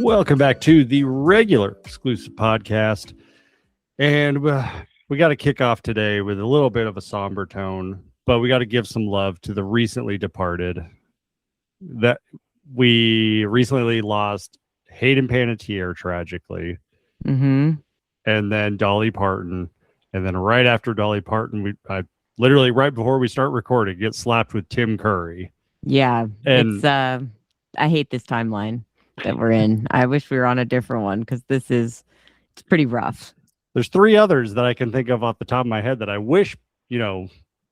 Welcome back to the regular exclusive podcast. And we got to kick off today with a little bit of a somber tone, but we got to give some love to the recently departed. That we recently lost Hayden Panettiere tragically, Mm-hmm. and then Dolly Parton. And then right after Dolly Parton, I literally right before we start recording, get slapped with Tim Curry. Yeah, And I hate this timeline that we're in. I wish we were on a different one because it's pretty rough. there's three others that I can think of off the top of my head that I wish,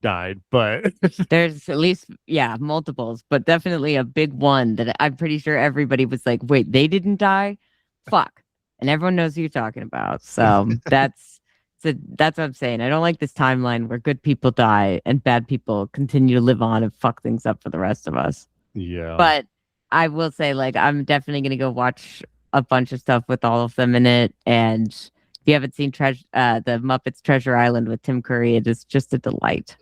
died, but There's at least, yeah, multiples, but definitely a big one that I'm pretty sure everybody was like, wait, they didn't die? Fuck. And everyone knows who you're talking about. So that's what I'm saying. I don't like this timeline where good people die and bad people continue to live on and fuck things up for the rest of us. yeah. But I will say, like, I'm definitely going to go watch a bunch of stuff with all of them in it. And if you haven't seen the Muppets Treasure Island with Tim Curry, it is just a delight.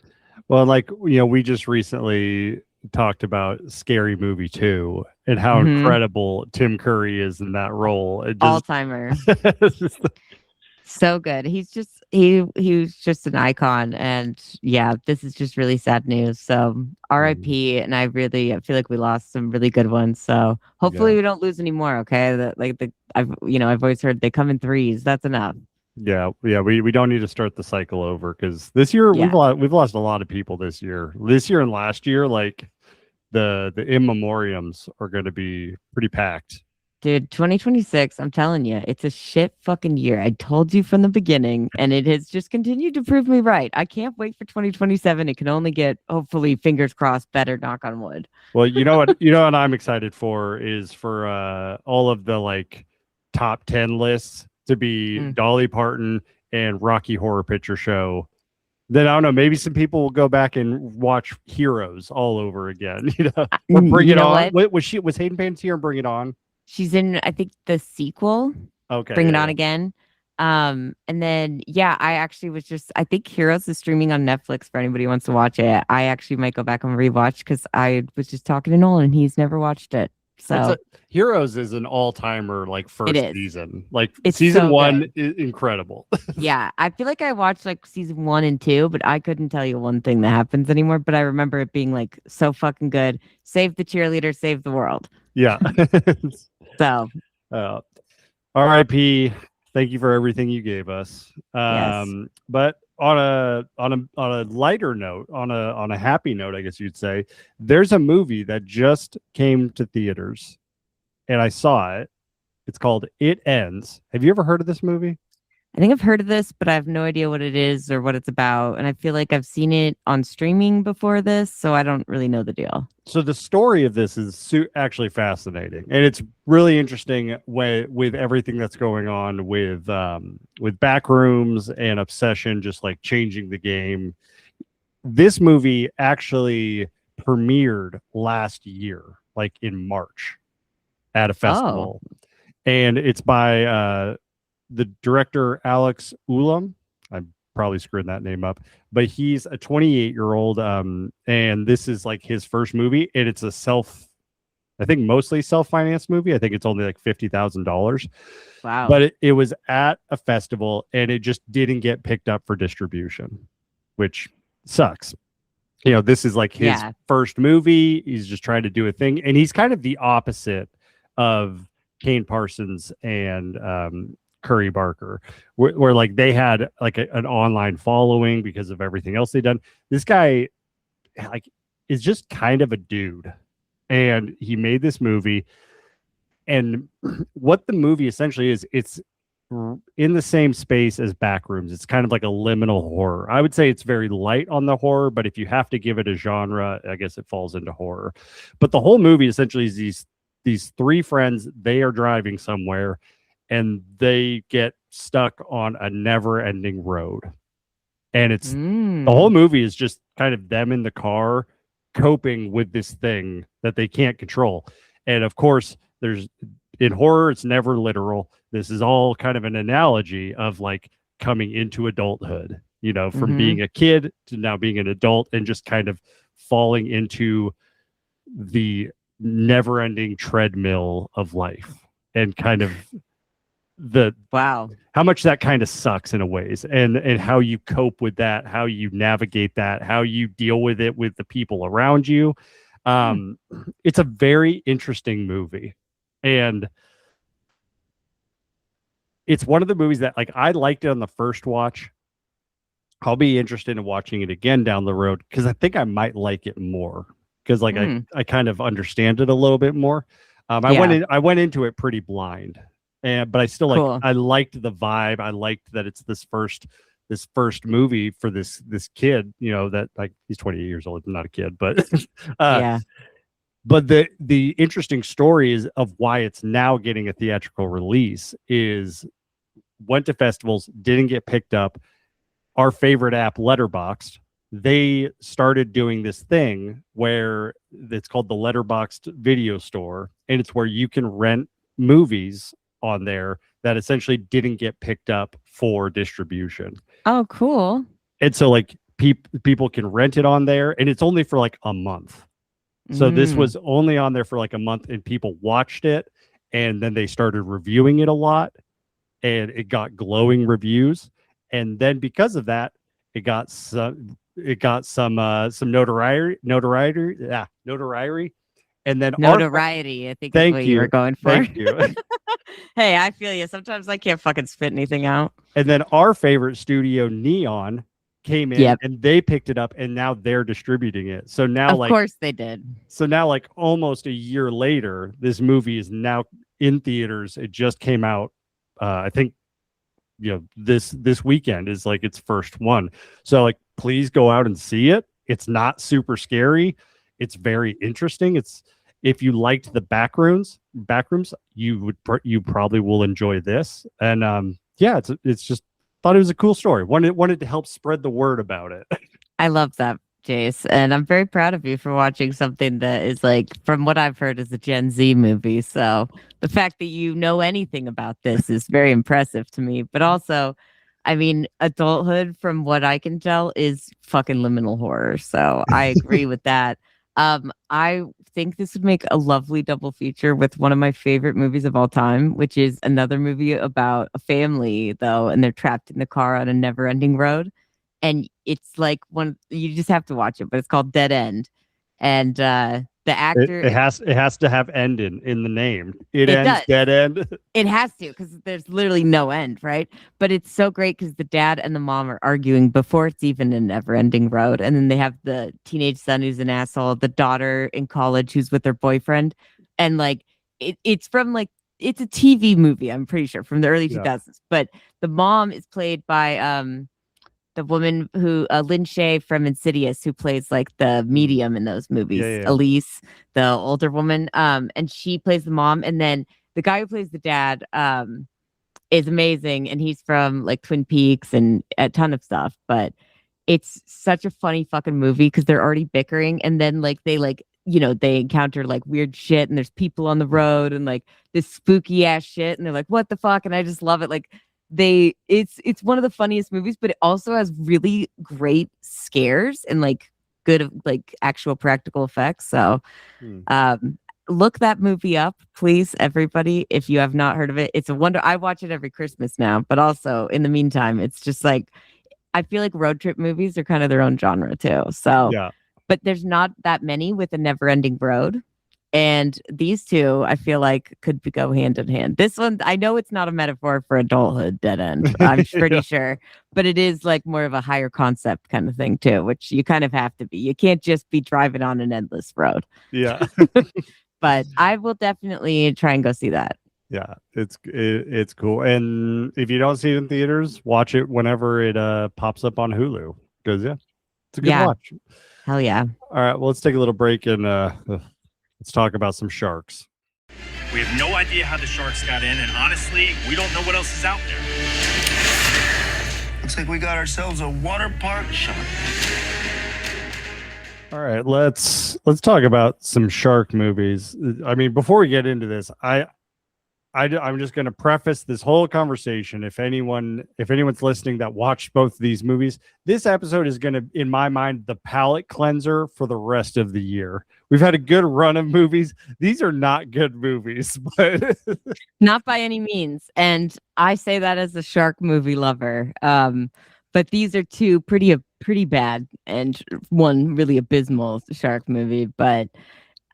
Well, like, we just recently talked about Scary Movie 2 and how incredible Tim Curry is in that role. It just, All-timer. So good. He was just an icon. And yeah, this is just really sad news. So RIP. And I feel like we lost some really good ones. So hopefully we don't lose any more. Okay. I've always heard they come in threes. That's enough. Yeah. We don't need to start the cycle over because this year we've lost a lot of people this year. This year and last year, like the in memoriams are going to be pretty packed. Dude, 2026, I'm telling you, it's a shit fucking year. I told you from the beginning, and it has just continued to prove me right. I can't wait for 2027. It can only get, hopefully, fingers crossed, better, knock on wood. Well, you know what I'm excited for is for all of the like top 10 lists to be Dolly Parton and Rocky Horror Picture Show. Then I don't know, maybe some people will go back and watch Heroes all over again, or Bring It On. Was Hayden Panettiere in Bring It On? She's in, I think, the sequel. Okay. Bring It On Again. And then, yeah, I think Heroes is streaming on Netflix for anybody who wants to watch it. I actually might go back and rewatch because I was just talking to Nolan and he's never watched it. So Heroes is an all-timer, like first season. Like it's season so 1 good. is incredible. Yeah, I feel like I watched like season 1 and 2, but I couldn't tell you one thing that happens anymore. But I remember it being like so fucking good. Save the cheerleader, save the world. Yeah. So RIP. Thank you for everything you gave us. Yes. But on a lighter note, on a happy note, I guess you'd say, there's a movie that just came to theaters, and I saw it. It's called It Ends. Have you ever heard of this movie? I think I've heard of this, but I have no idea what it is or what it's about. And I feel like I've seen it on streaming before this, so I don't really know the deal. So the story of this is actually fascinating, and it's really interesting with everything that's going on with Backrooms and Obsession, just like changing the game. This movie actually premiered last year, like in March, at a festival, and it's by the director Alex Ulam. I'm probably screwing that name up, but he's a 28-year-old, and this is like his first movie, and it's I think mostly self-financed movie. I think it's only like $50,000. Wow. But it was at a festival, and it just didn't get picked up for distribution, which sucks. This is like his first movie. He's just trying to do a thing, and he's kind of the opposite of Kane Parsons and Curry Barker, where like they had like an online following because of everything else they've done. This guy like is just kind of a dude, and he made this movie, and what the movie essentially is, it's in the same space as Backrooms. It's kind of like a liminal horror. I would say it's very light on the horror, but if you have to give it a genre, I guess it falls into horror. But the whole movie essentially is these three friends. They are driving somewhere, and they get stuck on a never-ending road. And it's the whole movie is just kind of them in the car coping with this thing that they can't control. And of course, in horror, it's never literal. This is all kind of an analogy of like coming into adulthood, from being a kid to now being an adult, and just kind of falling into the never-ending treadmill of life. and kind of the wow, how much that kind of sucks in a ways, and how you cope with that, how you navigate that, how you deal with it with the people around you. It's a very interesting movie, and it's one of the movies that, like, I liked it on the first watch. I'll be interested in watching it again down the road because I think I might like it more because, like, I kind of understand it a little bit more. I went into it pretty blind, but I still cool. I liked the vibe. I liked that it's this first movie for this kid. You know, that, like, he's 28 years old, not a kid, but Yeah. But the interesting story is of why it's now getting a theatrical release is went to festivals, didn't get picked up. Our favorite app, Letterboxd, they started doing this thing where it's called the Letterboxd Video Store, and it's where you can rent movies on there that essentially didn't get picked up for distribution. Oh, cool. And so, like, people can rent it on there, and it's only for like a month. So this was only on there for like a month, and people watched it, and then they started reviewing it a lot, and it got glowing reviews. And then because of that, it got some notoriety. And then notoriety, I think is what you were going for. Thank you. Hey, I feel you. Sometimes I can't fucking spit anything out. And then our favorite studio, Neon, came in and they picked it up, and now they're distributing it. So now, of course they did. So now, like, almost a year later, this movie is now in theaters. It just came out, I think, this weekend is like its first one. So, like, please go out and see it. It's not super scary. It's very interesting. It's, if you liked the Backrooms, you probably will enjoy this. And it's just, thought it was a cool story. Wanted to help spread the word about it. I love that, Jace. And I'm very proud of you for watching something that is, like, from what I've heard, is a Gen Z movie. So the fact that you know anything about this is very impressive to me. But also, I mean, adulthood, from what I can tell, is fucking liminal horror. So I agree with that. I think this would make a lovely double feature with one of my favorite movies of all time, which is another movie about a family, though, and they're trapped in the car on a never-ending road. And it's like you just have to watch it, but it's called Dead End. And the actor, it has to have end in the name. It ends does. Dead End. It has to, because there's literally no end, right? But it's so great because the dad and the mom are arguing before it's even a never-ending road, and then they have the teenage son who's an asshole, the daughter in college who's with her boyfriend, and, like, it's from, like, it's a TV movie, I'm pretty sure, from the early 2000s. But the mom is played by the woman who Lynn Shay from Insidious, who plays, like, the medium in those movies, Elise, the older woman, and she plays the mom. And then the guy who plays the dad is amazing, and he's from, like, Twin Peaks and a ton of stuff. But it's such a funny fucking movie because they're already bickering, and then, like, they, like, they encounter, like, weird shit, and there's people on the road and, like, this spooky ass shit, and they're like, what the fuck? And I just love it. Like, it's one of the funniest movies, but it also has really great scares and, like, good, like, actual practical effects. So look that movie up, please, everybody, if you have not heard of it. It's a wonder. I watch it every Christmas now, but also in the meantime, it's just, like, I feel like road trip movies are kind of their own genre too. So but there's not that many with a never-ending road. And these two, I feel like, could go hand in hand. This one, I know it's not a metaphor for adulthood, Dead End, I'm pretty sure, but it is, like, more of a higher concept kind of thing too, which you kind of have to be. You can't just be driving on an endless road. Yeah. But I will definitely try and go see that. Yeah, it's cool. And if you don't see it in theaters, watch it whenever it pops up on Hulu. Because it's a good watch. Hell yeah. All right, well, let's take a little break and let's talk about some sharks. We have no idea how the sharks got in, and honestly, we don't know what else is out there. Looks like we got ourselves a water park shark. All right, let's talk about some shark movies. I mean, before we get into this, I'm just going to preface this whole conversation. If anyone's listening that watched both of these movies, this episode is going to, in my mind, the palate cleanser for the rest of the year. We've had a good run of movies. These are not good movies, but not by any means. And I say that as a shark movie lover. But these are two pretty bad and one really abysmal shark movie. But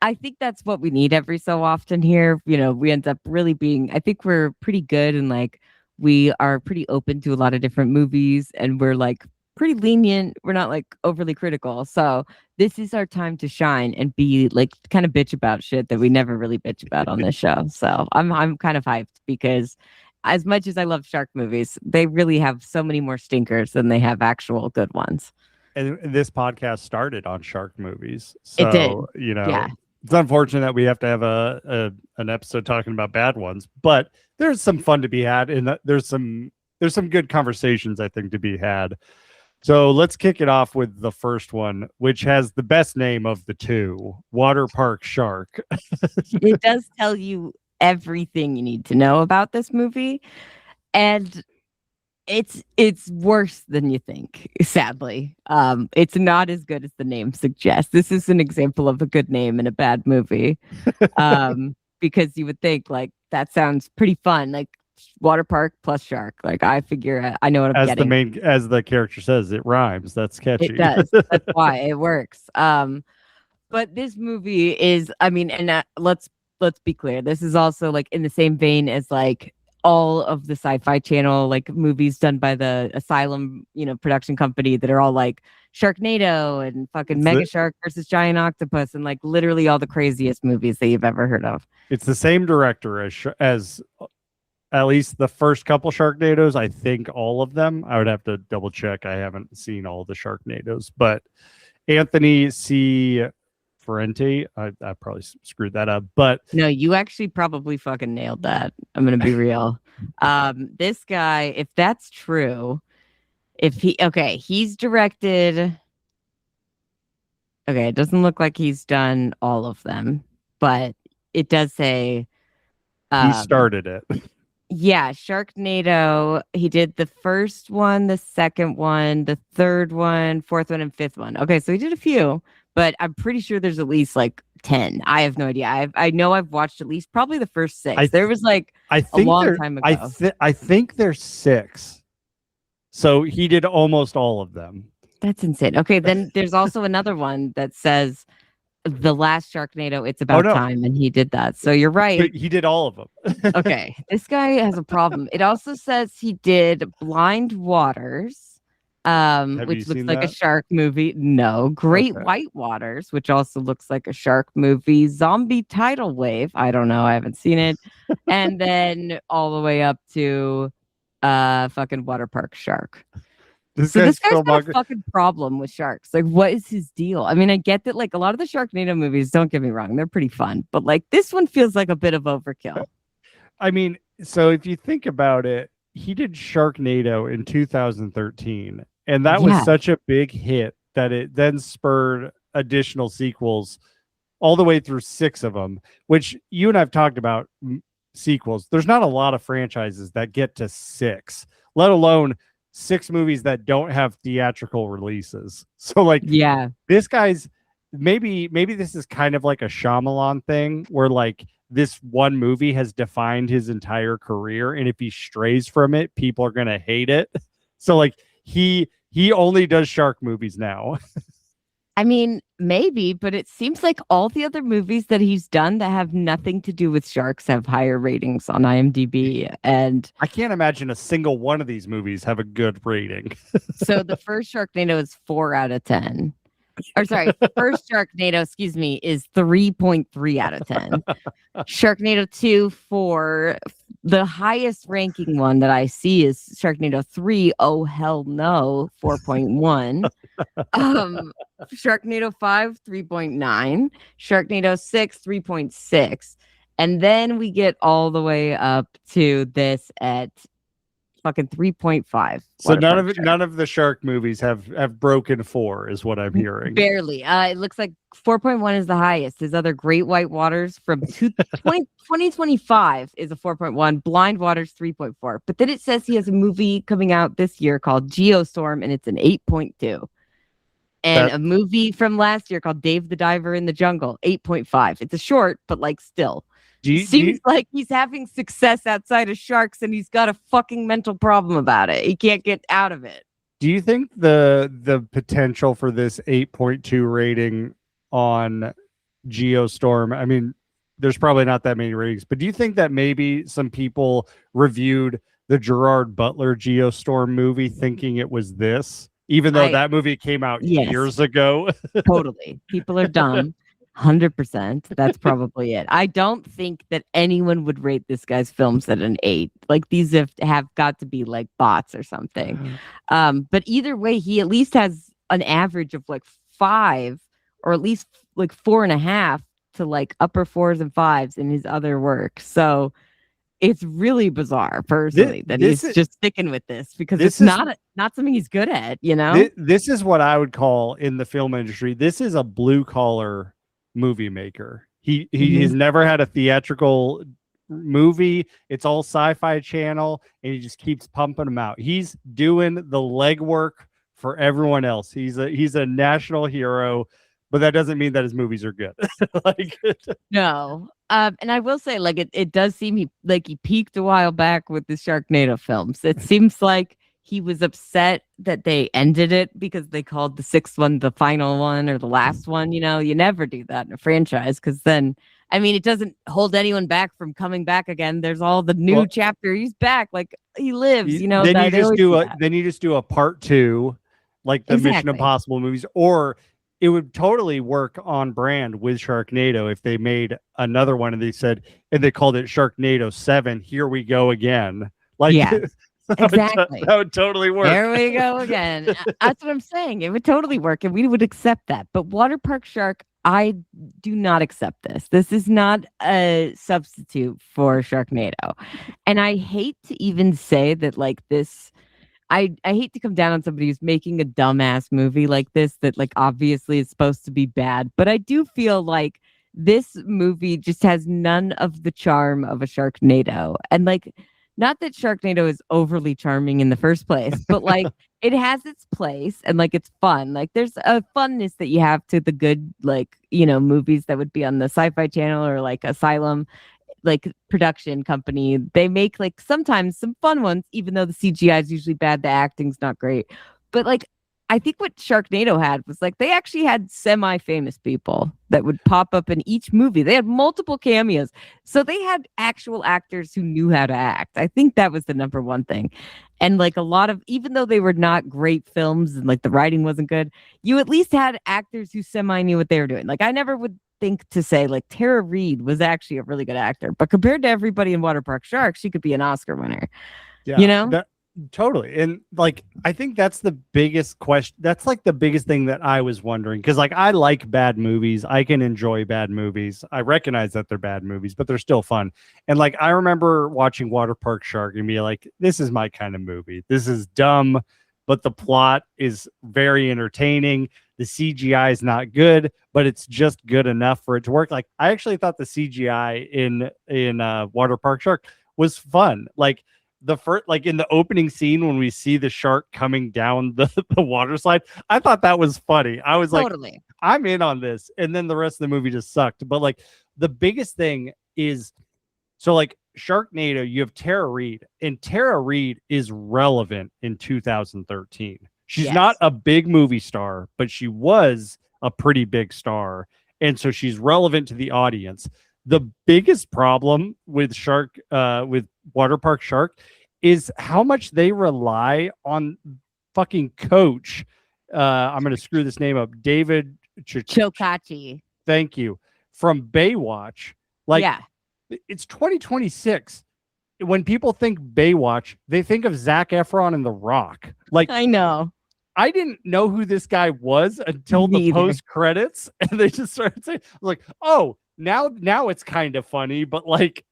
I think that's what we need every so often here. You know, we end up really being, I think we're pretty good and like we are pretty open to a lot of different movies and we're like pretty lenient. We're not like overly critical. So this is our time to shine and be like kind of bitch about shit that we never really bitch about on this show. So I'm kind of hyped because as much as I love shark movies, they really have so many more stinkers than they have actual good ones. And this podcast started on shark movies. So, it did. You know, yeah. It's unfortunate that we have to have an episode talking about bad ones, but there's some fun to be had, and there's some good conversations I think to be had. So let's kick it off with the first one, which has the best name of the two, Water Park Shark. It does tell you everything you need to know about this movie, and it's worse than you think, sadly. It's not as good as the name suggests. This is an example of a good name in a bad movie. Because you would think like that sounds pretty fun, like water park plus shark. Like I figure I know what I'm getting. As the character says, it rhymes. That's catchy. It does. That's why it works. But this movie is, I mean, and let's be clear. This is also like in the same vein as like all of the Sci-Fi Channel like movies done by the Asylum, you know, production company that are all like Sharknado and fucking Mega Shark versus Giant Octopus and like literally all the craziest movies that you've ever heard of. It's the same director as at least the first couple Sharknadoes. I think all of them. I would have to double check. I haven't seen all the Sharknadoes, but Anthony C. Ferrenti. I probably screwed that up, but no, you actually probably fucking nailed that. I'm gonna be real. This guy, if that's true, he's directed. Okay, it doesn't look like he's done all of them, but it does say he started it. Yeah, Sharknado. He did the first one, the second one, the third one, fourth one, and fifth one. Okay, so he did a few. But I'm pretty sure there's at least like 10. I have no idea. I know I've watched at least probably the first 6. There was like a long time ago. I think there's 6. So he did almost all of them. That's insane. Okay, then there's also another one that says the last Sharknado, It's About Time, and he did that. So you're right. But he did all of them. Okay, this guy has a problem. It also says he did Blind Waters. Which looks like a shark movie. No. Great White Waters, which also looks like a shark movie. Zombie Tidal Wave. I don't know. I haven't seen it. And then all the way up to fucking Water Park Shark. This guy's got a fucking problem with sharks. Like, what is his deal? I mean, I get that like a lot of the Sharknado movies, don't get me wrong, they're pretty fun. But like this one feels like a bit of overkill. I mean, so if you think about it, he did Sharknado in 2013. And that was such a big hit that it then spurred additional sequels all the way through 6 of them, which you and I've talked about sequels. There's not a lot of franchises that get to 6, let alone 6 movies that don't have theatrical releases. So like, this guy's maybe this is kind of like a Shyamalan thing where like this one movie has defined his entire career. And if he strays from it, people are going to hate it. So like, he only does shark movies now. I mean, maybe, but it seems like all the other movies that he's done that have nothing to do with sharks have higher ratings on IMDb. And I can't imagine a single one of these movies have a good rating. So the first Sharknado is 4 out of 10. Or sorry, first Sharknado, excuse me, is 3.3 out of 10. Sharknado 2, 4. The highest ranking one that I see is Sharknado 3. Oh, hell no, 4.1. Sharknado 5, 3.9. Sharknado 6, 3.6. And then we get all the way up to this at fucking 3.5. So none of the shark movies have broken 4, is what I'm hearing. Barely. It looks like 4.1 is the highest. His other Great White Waters from 2025 is a 4.1. Blind Waters 3.4. But then it says he has a movie coming out this year called Geostorm, and it's an 8.2. And a movie from last year called Dave the Diver in the Jungle, 8.5. It's a short, but like still. Seems like he's having success outside of sharks, and he's got a fucking mental problem about it. He can't get out of it. Do you think the potential for this 8.2 rating on Geostorm? I mean, there's probably not that many ratings, but do you think that maybe some people reviewed the Gerard Butler Geostorm movie thinking it was this? Even though that movie came out years ago. Totally. People are dumb. 100%. That's probably it. I don't think that anyone would rate this guy's films at an 8. Like these have got to be like bots or something. But either way, he at least has an average of like 5 or at least like 4.5 to like upper 4s and 5s in his other work. So it's really bizarre, personally, that he's just sticking with this because it's not something he's good at, you know? This is what I would call in the film industry. This is a blue collar movie maker. He has never had a theatrical movie. It's all Sci-Fi Channel, and he just keeps pumping them out. He's doing the legwork for everyone else. He's a national hero. But that doesn't mean that his movies are good. No. And I will say, like, it does seem he peaked a while back with the Sharknado films. It seems like he was upset that they ended it because they called the 6th one the final one or the last one. You know, you never do that in a franchise because then, I mean, it doesn't hold anyone back from coming back again. There's all the new chapter. He's back. Like, he lives, you know. Then you just do a part 2, like the Mission Impossible movies, or it would totally work on brand with Sharknado if they made another one and they called it Sharknado 7. Here we go again. Like, exactly. That would totally work. There we go again. That's what I'm saying. It would totally work, and we would accept that. But Water Park Shark, I do not accept this. This is not a substitute for Sharknado. And I hate to even say that, like, this. I hate to come down on somebody who's making a dumbass movie like this that like obviously is supposed to be bad, but I do feel like this movie just has none of the charm of a Sharknado. And like, not that Sharknado is overly charming in the first place, but like it has its place and like it's fun. Like there's a funness that you have to the good, like, you know, movies that would be on the Sci-Fi Channel or like Asylum, like production company. They make like sometimes some fun ones, even though the CGI is usually bad, the acting's not great. But like, I think what Sharknado had was like they actually had semi-famous people that would pop up in each movie. They had multiple cameos. So they had actual actors who knew how to act. I think that was the number one thing. And like a lot of, even though they were not great films and like the writing wasn't good, you at least had actors who semi knew what they were doing. Like I never would think to say like Tara Reid was actually a really good actor, but compared to everybody in Water Park Shark, she could be an Oscar winner. Yeah, you know, totally. And like I think that's the biggest question. That's like the biggest thing that I was wondering, because like I like bad movies. I can enjoy bad movies. I recognize that they're bad movies, but they're still fun. And like I remember watching Water Park Shark and be like, this is my kind of movie. This is dumb, but the plot is very entertaining. The CGI is not good, but it's just good enough for it to work. Like I actually thought the CGI in Water Park Shark was fun. Like the first, like in the opening scene when we see the shark coming down the water slide, I thought that was funny. I was like, I'm in on this. And then the rest of the movie just sucked. But like the biggest thing is, so like Sharknado, you have Tara Reid, and Tara Reid is relevant in 2013. She's not a big movie star, but she was a pretty big star. And so she's relevant to the audience. The biggest problem with with Water Park Shark is how much they rely on fucking Coach. I'm going to screw this name up. David Chokachi. Thank you. From Baywatch. Like, it's 2026. When people think Baywatch, they think of Zac Efron and The Rock. Like, I know. I didn't know who this guy was until the post credits, and they just started saying, like, oh, now it's kind of funny, but like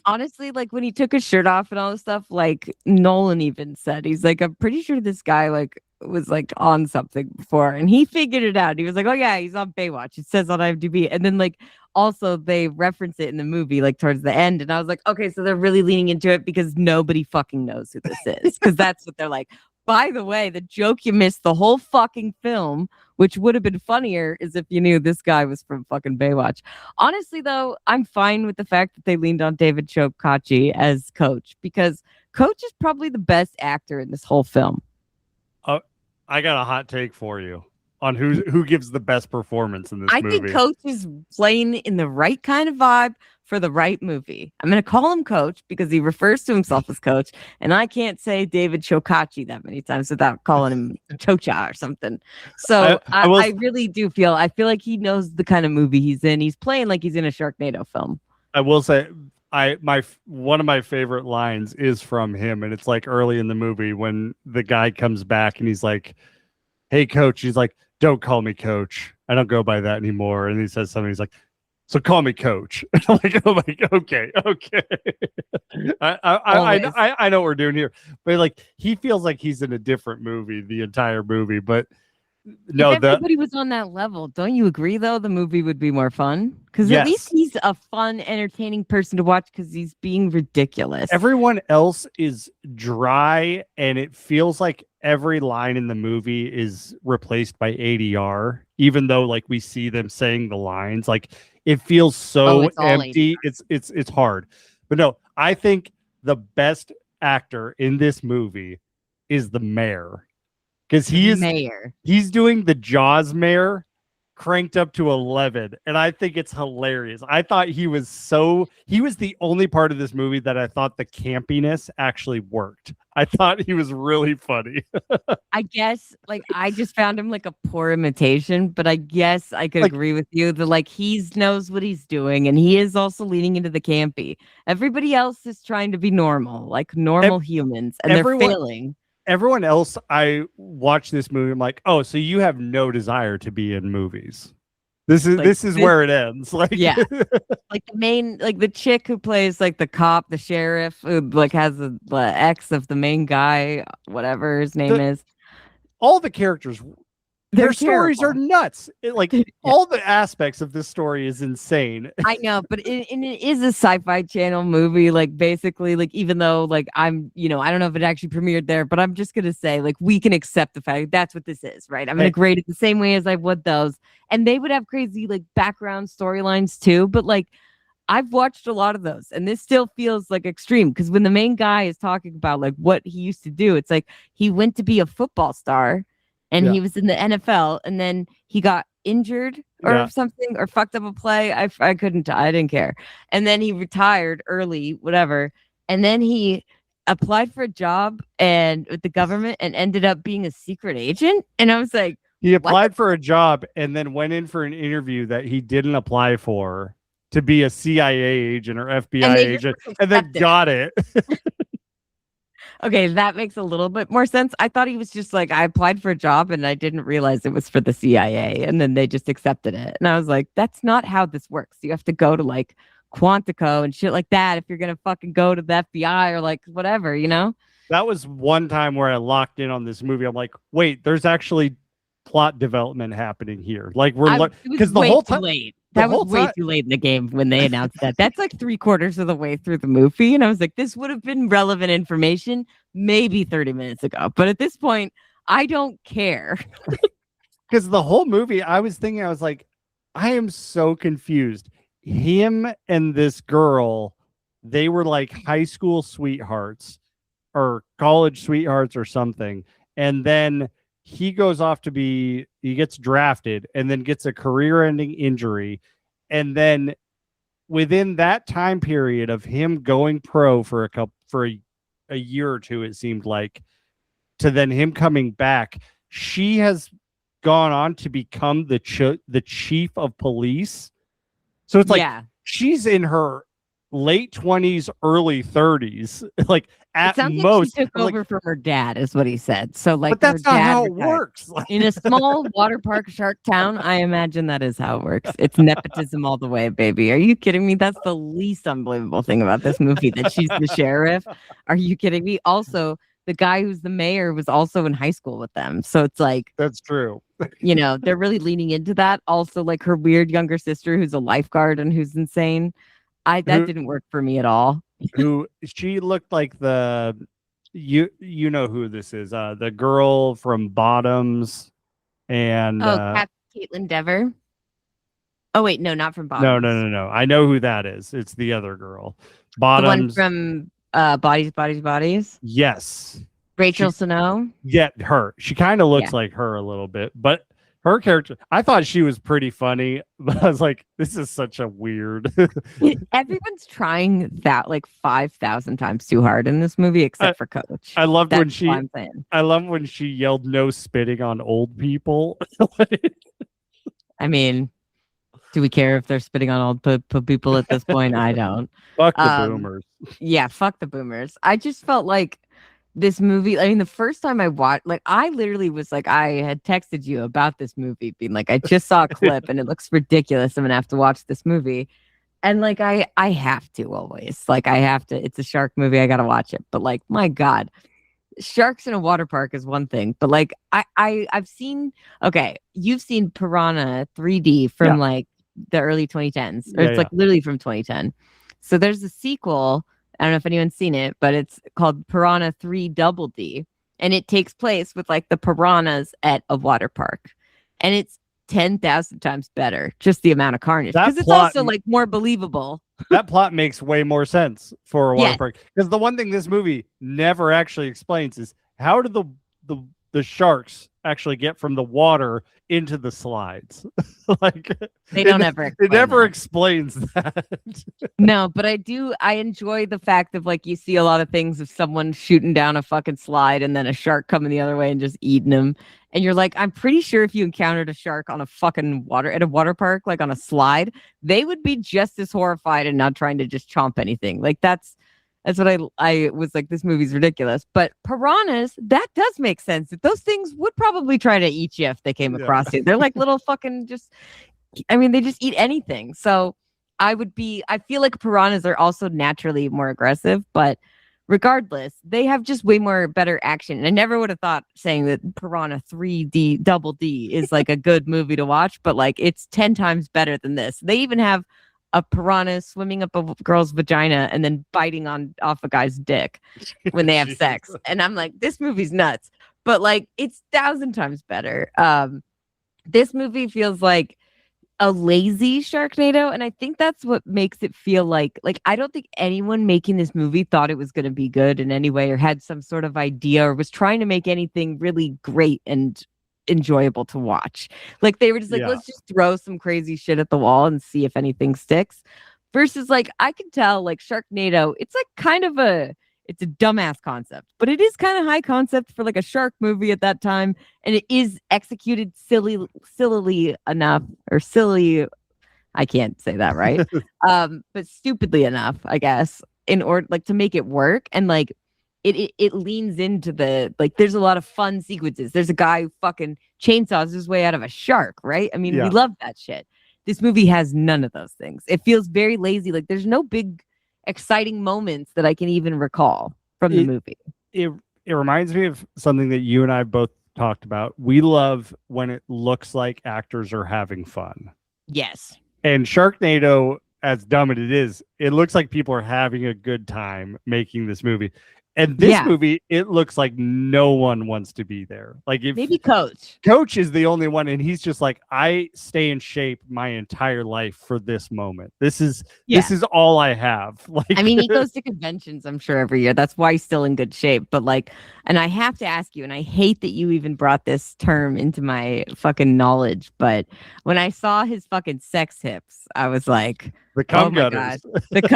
Honestly, like when he took his shirt off and all this stuff, like Nolan even said, he's like, I'm pretty sure this guy like was like on something before, and he figured it out. He was like, oh yeah, he's on Baywatch. It says on IMDb, and then like also they reference it in the movie like towards the end, and I was like, okay, so they're really leaning into it because nobody fucking knows who this is, because that's what they're like. By the way, the joke you missed the whole fucking film, which would have been funnier, is if you knew this guy was from fucking Baywatch. Honestly, though, I'm fine with the fact that they leaned on David Chokachi as Coach, because Coach is probably the best actor in this whole film. I got a hot take for you on who gives the best performance in this movie. I think Coach is playing in the right kind of vibe for the right movie. I'm going to call him Coach because he refers to himself as Coach, and I can't say David Chokachi that many times without calling him Chocha or something. So I really do feel like he knows the kind of movie he's in. He's playing like he's in a Sharknado film. I will say one of my favorite lines is from him, and it's like early in the movie when the guy comes back and he's like, hey Coach, he's like, don't call me Coach, I don't go by that anymore. And he says something, he's like, so call me Coach. I'm like, oh my, okay. I know what we're doing here, but like he feels like he's in a different movie the entire movie. But no, if everybody was on that level, don't you agree? Though the movie would be more fun because at least he's a fun, entertaining person to watch because he's being ridiculous. Everyone else is dry, and it feels like every line in the movie is replaced by ADR, even though like we see them saying the lines. Like it feels so empty. It's hard. But no, I think the best actor in this movie is the mayor. Because he's doing the Jaws mayor cranked up to 11, and I think it's hilarious. I thought he was the only part of this movie that I thought the campiness actually worked. I thought he was really funny. I guess like I just found him like a poor imitation, but I guess I could agree with you that like he knows what he's doing, and he is also leaning into the campy. Everybody else is trying to be normal, like normal humans, and they're failing. Everyone else, I watch this movie, I'm like, oh, so you have no desire to be in movies. This is where it ends. Like, yeah, like the main, like the chick who plays like the cop, the sheriff, who like has the ex of the main guy, whatever his name is. All the characters, their stories are nuts. All the aspects of this story is insane. I know, but it is a Sci-Fi Channel movie. Like basically, like even though like I don't know if it actually premiered there, but I'm just gonna say like we can accept the fact that's what this is, right? I'm gonna grade it the same way as I would those, and they would have crazy like background storylines too. But like I've watched a lot of those, and this still feels like extreme because when the main guy is talking about like what he used to do, it's like he went to be a football star. And he was in the NFL, and then he got injured or something, or fucked up a play. I didn't care. And then he retired early, whatever. And then he applied for a job with the government and ended up being a secret agent. And I was like, he applied for a job and then went in for an interview that he didn't apply for to be a CIA agent or FBI agent, and then got it. Okay, that makes a little bit more sense. I thought he was just like, I applied for a job and I didn't realize it was for the CIA, and then they just accepted it. And I was like, that's not how this works. You have to go to like Quantico and shit like that if you're going to fucking go to the FBI or like whatever, you know? That was one time where I locked in on this movie. I'm like, wait, there's actually plot development happening here. Like because the whole time. That was way too late in the game when they announced that. That's like 3/4 of the way through the movie. And I was like, this would have been relevant information maybe 30 minutes ago. But at this point, I don't care. Because the whole movie, I was like, I am so confused. Him and this girl, they were like high school sweethearts or college sweethearts or something. And then he goes off he gets drafted and then gets a career-ending injury. And then within that time period of him going pro for a year or two, it seemed like, to then him coming back, she has gone on to become the chief of police. So it's like she's in her late 20s, early 30s, like It at sounds most. like she took over from her dad, is what he said. So, like, but that's her not dad how it retired. works. In a small water park shark town, I imagine that is how it works. It's nepotism all the way, baby. Are you kidding me? That's the least unbelievable thing about this movie, that she's the sheriff. Are you kidding me? Also, the guy who's the mayor was also in high school with them. So it's like, That's true. they're really leaning into that. Also, like her weird younger sister who's a lifeguard and who's insane. That didn't work for me at all. Who she looked like you know who this is, the girl from Bottoms and Caitlin Dever. Oh wait, no, not from Bottoms. No, I know who that is. It's the other girl. The one Bottoms. from Bodies. Yes. Rachel Snow. Yeah, her. She kind of looks like her a little bit, but her character, I thought she was pretty funny, but I was like, this is such a weird. Everyone's trying that like 5,000 times too hard in this movie, except for Coach. I loved when she yelled no spitting on old people. I mean, do we care if they're spitting on old people at this point? I don't. Fuck the boomers. Yeah, fuck the boomers. I just felt like this movie, I mean, the first time I watched, like, I literally was like, I had texted you about this movie, being like, I just saw a clip and it looks ridiculous. I'm gonna have to watch this movie. And like, I have to always, like, I have to. It's a shark movie. I gotta watch it. But like, my God, sharks in a water park is one thing. But like, I've seen. Okay, you've seen Piranha 3D from like the early 2010s, or it's like literally from 2010. So there's a sequel. I don't know if anyone's seen it, but it's called Piranha 3 Double D. And it takes place with like the piranhas at a water park. And it's 10,000 times better, just the amount of carnage. Because it's also like more believable. That plot makes way more sense for a water park. Because the one thing this movie never actually explains is how did the sharks actually get from the water into the slides? Like they don't ever it never explains that. No, but I enjoy the fact of like you see a lot of things of someone shooting down a fucking slide and then a shark coming the other way and just eating them. And you're like, I'm pretty sure if you encountered a shark on a fucking at a water park, like on a slide, they would be just as horrified and not trying to just chomp anything. Like that's what I was like, this movie's ridiculous. But piranhas, that does make sense. Those things would probably try to eat you if they came across you. They're like little fucking they just eat anything. So I feel like piranhas are also naturally more aggressive, but regardless, they have just way more better action. And I never would have thought saying that Piranha 3D Double D is like a good movie to watch, but like it's 10 times better than this. They even have a piranha swimming up a girl's vagina and then biting off a guy's dick when they have sex. And I'm like, this movie's nuts, but like it's 1,000 times better. This movie feels like a lazy Sharknado, and I think that's what makes it feel like I don't think anyone making this movie thought it was going to be good in any way or had some sort of idea or was trying to make anything really great and enjoyable to watch. Like they were just like, let's just throw some crazy shit at the wall and see if anything sticks. Versus like I can tell like Sharknado, it's like kind of it's a dumbass concept, but it is kind of high concept for like a shark movie at that time, and it is executed sillily enough, or silly. I can't say that right, but stupidly enough, I guess, in order like to make it work. And like it leans into the like. There's a lot of fun sequences. There's a guy who fucking chainsaws his way out of a shark, right? I mean, we love that shit. This movie has none of those things. It feels very lazy. Like there's no big exciting moments that I can even recall from the movie. It reminds me of something that you and I both talked about. We love when it looks like actors are having fun. Yes. And Sharknado, as dumb as it is, it looks like people are having a good time making this movie. And this movie, it looks like no one wants to be there. Like maybe Coach. Coach is the only one, and he's just like, I stay in shape my entire life for this moment. This is all I have. Like, I mean, he goes to conventions, I'm sure, every year. That's why he's still in good shape. But like, and I have to ask you, and I hate that you even brought this term into my fucking knowledge, but when I saw his fucking sex hips, I was like, the cum gutters.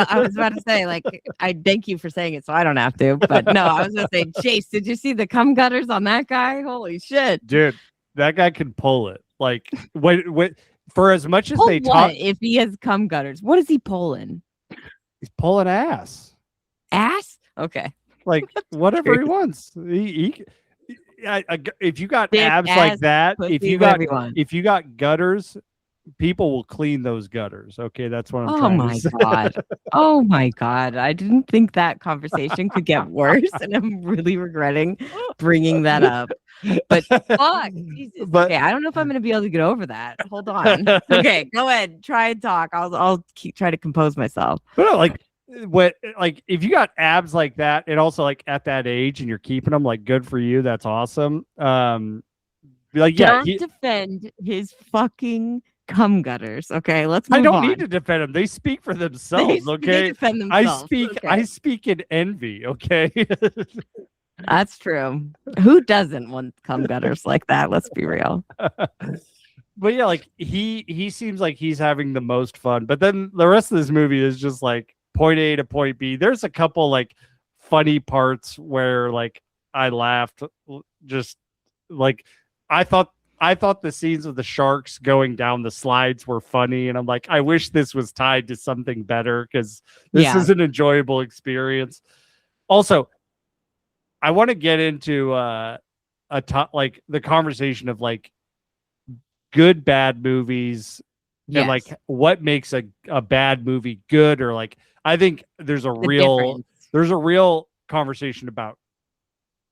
I was about to say, like, I thank you for saying it so I don't have to. But no, I was going to say, Chase, did you see the cum gutters on that guy? Holy shit. Dude, that guy can pull it. Like, when for as much as pull they what talk. If he has cum gutters, what is he pulling? He's pulling ass. Ass? Okay. Like whatever he wants. If you got abs like that, if you got gutters, people will clean those gutters. Okay, that's what I'm trying to say. God. Oh my God. I didn't think that conversation could get worse, and I'm really regretting bringing that up. But fuck, Jesus. Okay, I don't know if I'm gonna be able to get over that. Hold on. Okay, go ahead. Try and talk. I'll try to compose myself. But no, like if you got abs like that, and also like at that age, and you're keeping them, like good for you. That's awesome. Like don't defend his fucking cum gutters. Okay, let's move on. I don't need to defend them. They speak for themselves. Okay, they defend themselves. I speak in envy. Okay. That's true. Who doesn't want cum gutters like that? Let's be real. But yeah, like he seems like he's having the most fun. But then the rest of this movie is just like point A to point B. There's a couple like funny parts where like I laughed. Just like I thought the scenes of the sharks going down the slides were funny, and I'm like, I wish this was tied to something better because this is an enjoyable experience. Also, I want to get into like the conversation of like good bad movies and like what makes a bad movie good, or like I think there's a real conversation about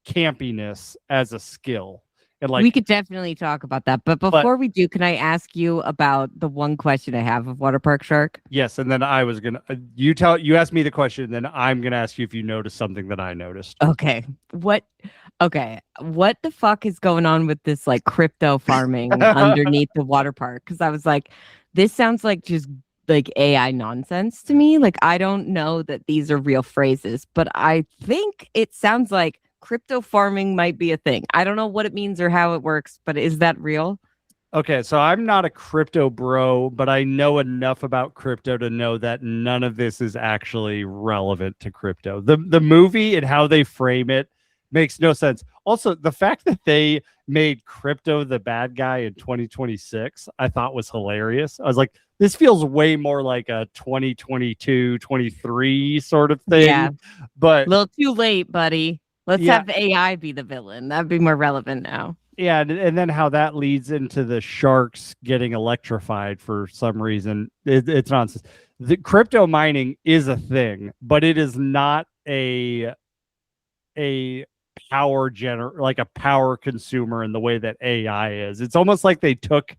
campiness as a skill. And like we could definitely talk about that. But before we do, can I ask you about the one question I have of Water Park Shark? Yes, and then I was gonna you asked me the question, and then I'm gonna ask you if you noticed something that I noticed. Okay. What the fuck is going on with this like crypto farming underneath the water park? Because I was like, this sounds like just like AI nonsense to me. Like I don't know that these are real phrases, but I think it sounds like crypto farming might be a thing. I don't know what it means or how it works, but is that real? Okay, so I'm not a crypto bro, but I know enough about crypto to know that none of this is actually relevant to crypto. The movie and how they frame it makes no sense. Also, the fact that they made crypto the bad guy in 2026, I thought was hilarious. I was like, this feels way more like a 2022, 23 sort of thing. Yeah, but a little too late, buddy. Let's have the AI be the villain. That'd be more relevant now. Yeah, and then how that leads into the sharks getting electrified for some reason. It's nonsense. The crypto mining is a thing, but it is not a power consumer in the way that AI is. It's almost like they took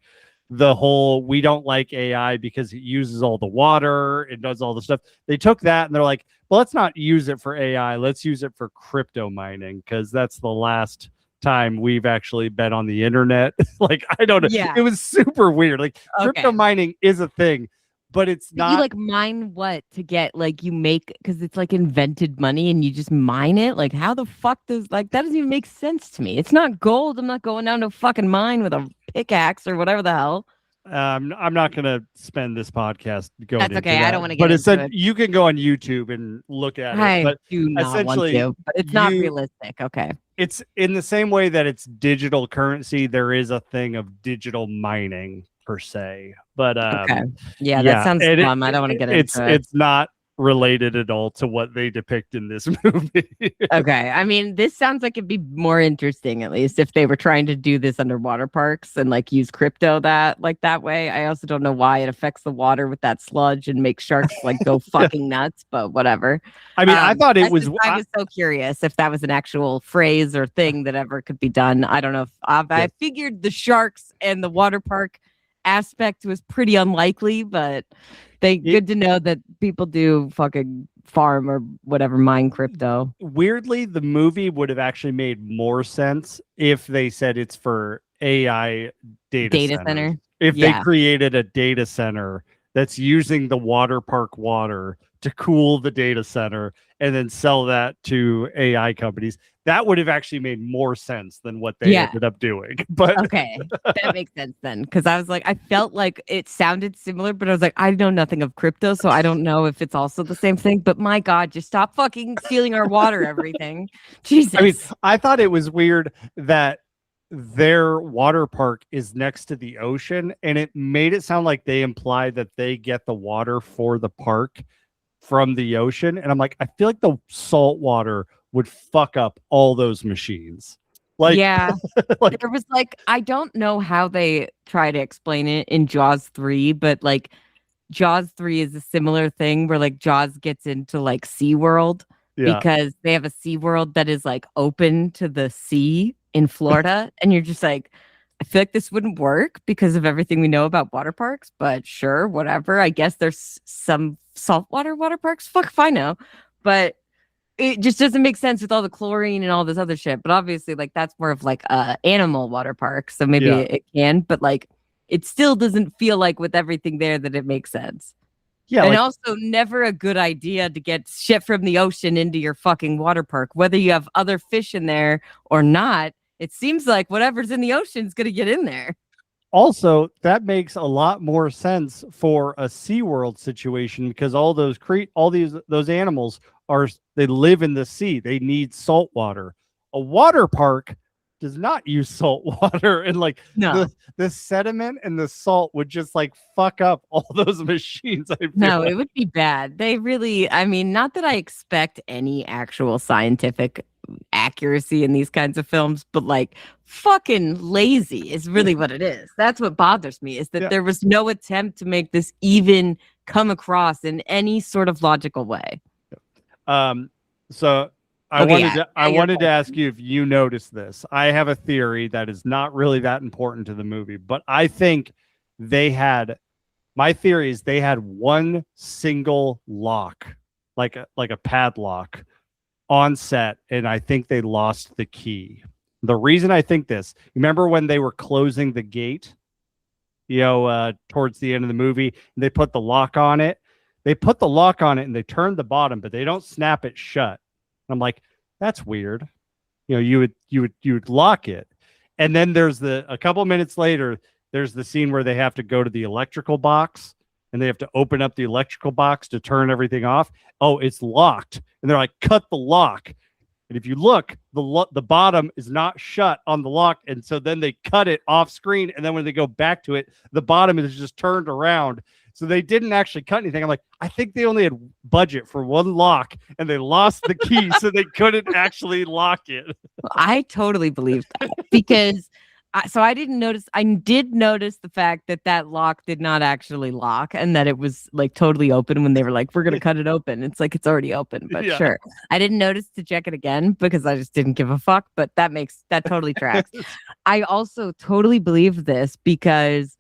the whole we don't like AI because it uses all the water, it does all the stuff. They took that and they're like, well, let's not use it for AI. Let's use it for crypto mining because that's the last time we've actually been on the internet. Like, I don't know. Yeah. It was super weird. Like crypto mining is a thing, but it's not. You like mine what to get like you make because it's like invented money and you just mine it. Like how the fuck does like that doesn't even make sense to me. It's not gold. I'm not going down to a fucking mine with a pickaxe or whatever the hell. I'm not gonna spend this podcast going. That's okay. That. I don't want to get into it. You can go on YouTube and look at it. But do not want to. But it's not realistic. Okay. It's in the same way that it's digital currency. There is a thing of digital mining per se. But okay. Yeah, that sounds dumb. I don't want to get into it. It's not related at all to what they depict in this movie. Okay. I mean, this sounds like it'd be more interesting, at least, if they were trying to do this underwater parks and like use crypto that way. I also don't know why it affects the water with that sludge and makes sharks like go fucking nuts, but whatever. I mean, I thought it was. I was so curious if that was an actual phrase or thing that ever could be done. I don't know if I figured the sharks and the water park aspect was pretty unlikely, but good to know that people do fucking farm or whatever, mine crypto. Weirdly, the movie would have actually made more sense if they said it's for AI data center. If they created a data center that's using the water park water to cool the data center and then sell that to AI companies, that would have actually made more sense than what they ended up doing. But okay, that makes sense then. Because I was like, I felt like it sounded similar, but I was like, I know nothing of crypto, so I don't know if it's also the same thing. But my God, just stop fucking stealing our water, everything. Jesus. I mean, I thought it was weird that their water park is next to the ocean, and it made it sound like they implied that they get the water for the park from the ocean. And I'm like, I feel like the salt water would fuck up all those machines. Like, yeah, like, there was like, I don't know how they try to explain it in Jaws 3, but like Jaws 3 is a similar thing where like Jaws gets into like SeaWorld yeah. because they have a SeaWorld that is like open to the sea in Florida. And you're just like, I feel like this wouldn't work because of everything we know about water parks, but sure, whatever. I guess there's some saltwater water parks. Fuck if I know. But it just doesn't make sense with all the chlorine and all this other shit. But obviously, like that's more of like a animal water park. So maybe it can, but like it still doesn't feel like with everything there that it makes sense. Yeah. And Like, also never a good idea to get shit from the ocean into your fucking water park, whether you have other fish in there or not. It seems like whatever's in the ocean is going to get in there. also, that makes a lot more sense for a SeaWorld situation because all those those animals they live in the sea. They need salt water. A water park does not use salt water, and like No. the sediment and the salt would just like fuck up all those machines. No, it would be bad. They really, I mean, not that I expect any actual scientific accuracy in these kinds of films, but like fucking lazy is really what it is. That's what bothers me, is that there was no attempt to make this even come across in any sort of logical way. So I wanted to ask you if you noticed this. I have a theory that is not really that important to the movie, but I think my theory is they had one single lock, like a padlock on set, and I think they lost the key. The reason I think this, remember when they were closing the gate, towards the end of the movie, and they put the lock on it. They put the lock on it and they turned the bottom, but they don't snap it shut. I'm like, that's weird. You would lock it. And then there's a couple minutes later, there's the scene where they have to go to the electrical box and they have to open up the electrical box to turn everything off. Oh, it's locked. And they're like, cut the lock. And if you look, the bottom is not shut on the lock. And so then they cut it off screen. And then when they go back to it, the bottom is just turned around. So they didn't actually cut anything. I'm like, I think they only had budget for one lock and they lost the key. So they couldn't actually lock it. I totally believe that because I didn't notice. I did notice the fact that lock did not actually lock and that it was like totally open when they were like, we're going to cut it open. It's like, it's already open, but sure. I didn't notice to check it again because I just didn't give a fuck, but that totally tracks. I also totally believe this because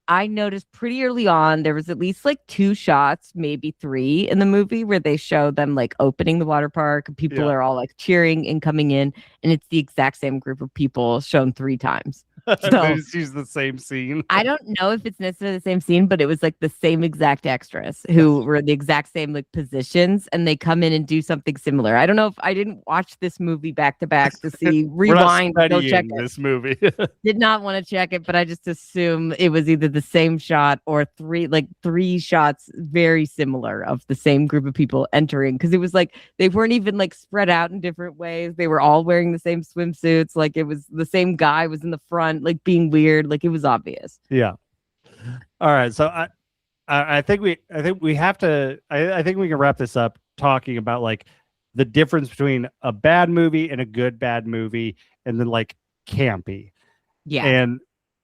I noticed pretty early on there was at least like 2 shots, maybe 3 in the movie where they show them like opening the water park and people are all like cheering and coming in, and it's the exact same group of people shown 3 times. So they just use the same scene. I don't know if it's necessarily the same scene, but it was like the same exact extras who were the exact same like positions, and they come in and do something similar. I don't know if I didn't watch this movie back to back to see rewind, go check it. This movie. Did not want to check it, but I just assume it was either the same shot or 3 shots very similar of the same group of people entering, because it was like they weren't even like spread out in different ways. They were all wearing the same swimsuits. Like it was the same guy was in the front, like being weird. Like it was obvious. Yeah. All right. So I think we have to. I think we can wrap this up talking about like the difference between a bad movie and a good bad movie, and then like campy. Yeah. And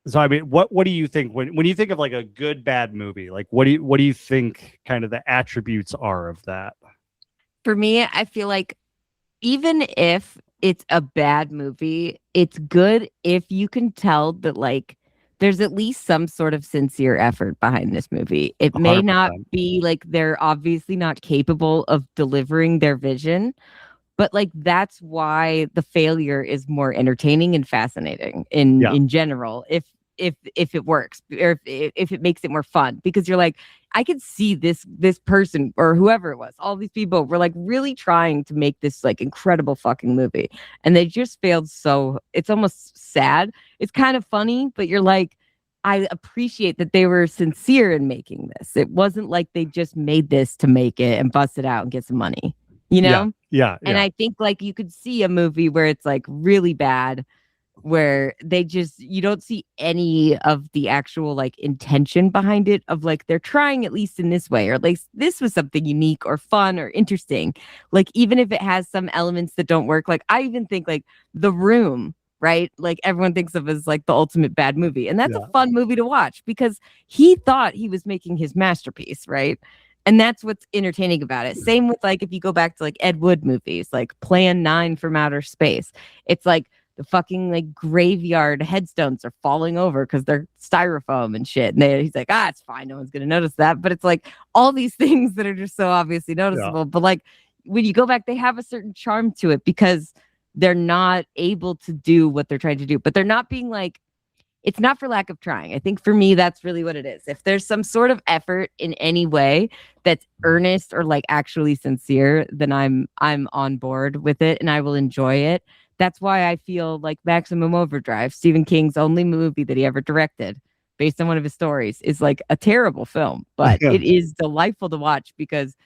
so I mean, what do you think when you think of like a good bad movie? Like what do you think kind of the attributes are of that? For me, I feel like even if it's a bad movie, it's good if you can tell that like there's at least some sort of sincere effort behind this movie. It may 100%. not be like they're obviously not capable of delivering their vision, but like that's why the failure is more entertaining and fascinating in general. If it works, or if it makes it more fun, because you're like, I could see this person or whoever it was, all these people were like really trying to make this like incredible fucking movie, and they just failed. So it's almost sad. It's kind of funny, but you're like, I appreciate that they were sincere in making this. It wasn't like they just made this to make it and bust it out and get some money, you know? Yeah. And I think like you could see a movie where it's like really bad, where you don't see any of the actual like intention behind it of like they're trying at least in this way, or like this was something unique or fun or interesting. Like even if it has some elements that don't work, like I even think like The Room, right? Like everyone thinks of as like the ultimate bad movie. And that's a fun movie to watch because he thought he was making his masterpiece, right? And that's what's entertaining about it. Same with like if you go back to like Ed Wood movies, like Plan 9 from Outer Space. It's like the fucking like graveyard headstones are falling over because they're styrofoam and shit. And he's like, it's fine. No one's going to notice that. But it's like all these things that are just so obviously noticeable. Yeah. But like when you go back, they have a certain charm to it because they're not able to do what they're trying to do. But they're not being like, it's not for lack of trying. I think for me, that's really what it is. If there's some sort of effort in any way that's earnest or like actually sincere, then I'm on board with it and I will enjoy it. That's why I feel like Maximum Overdrive, Stephen King's only movie that he ever directed, based on one of his stories, is like a terrible film, but it is delightful to watch because,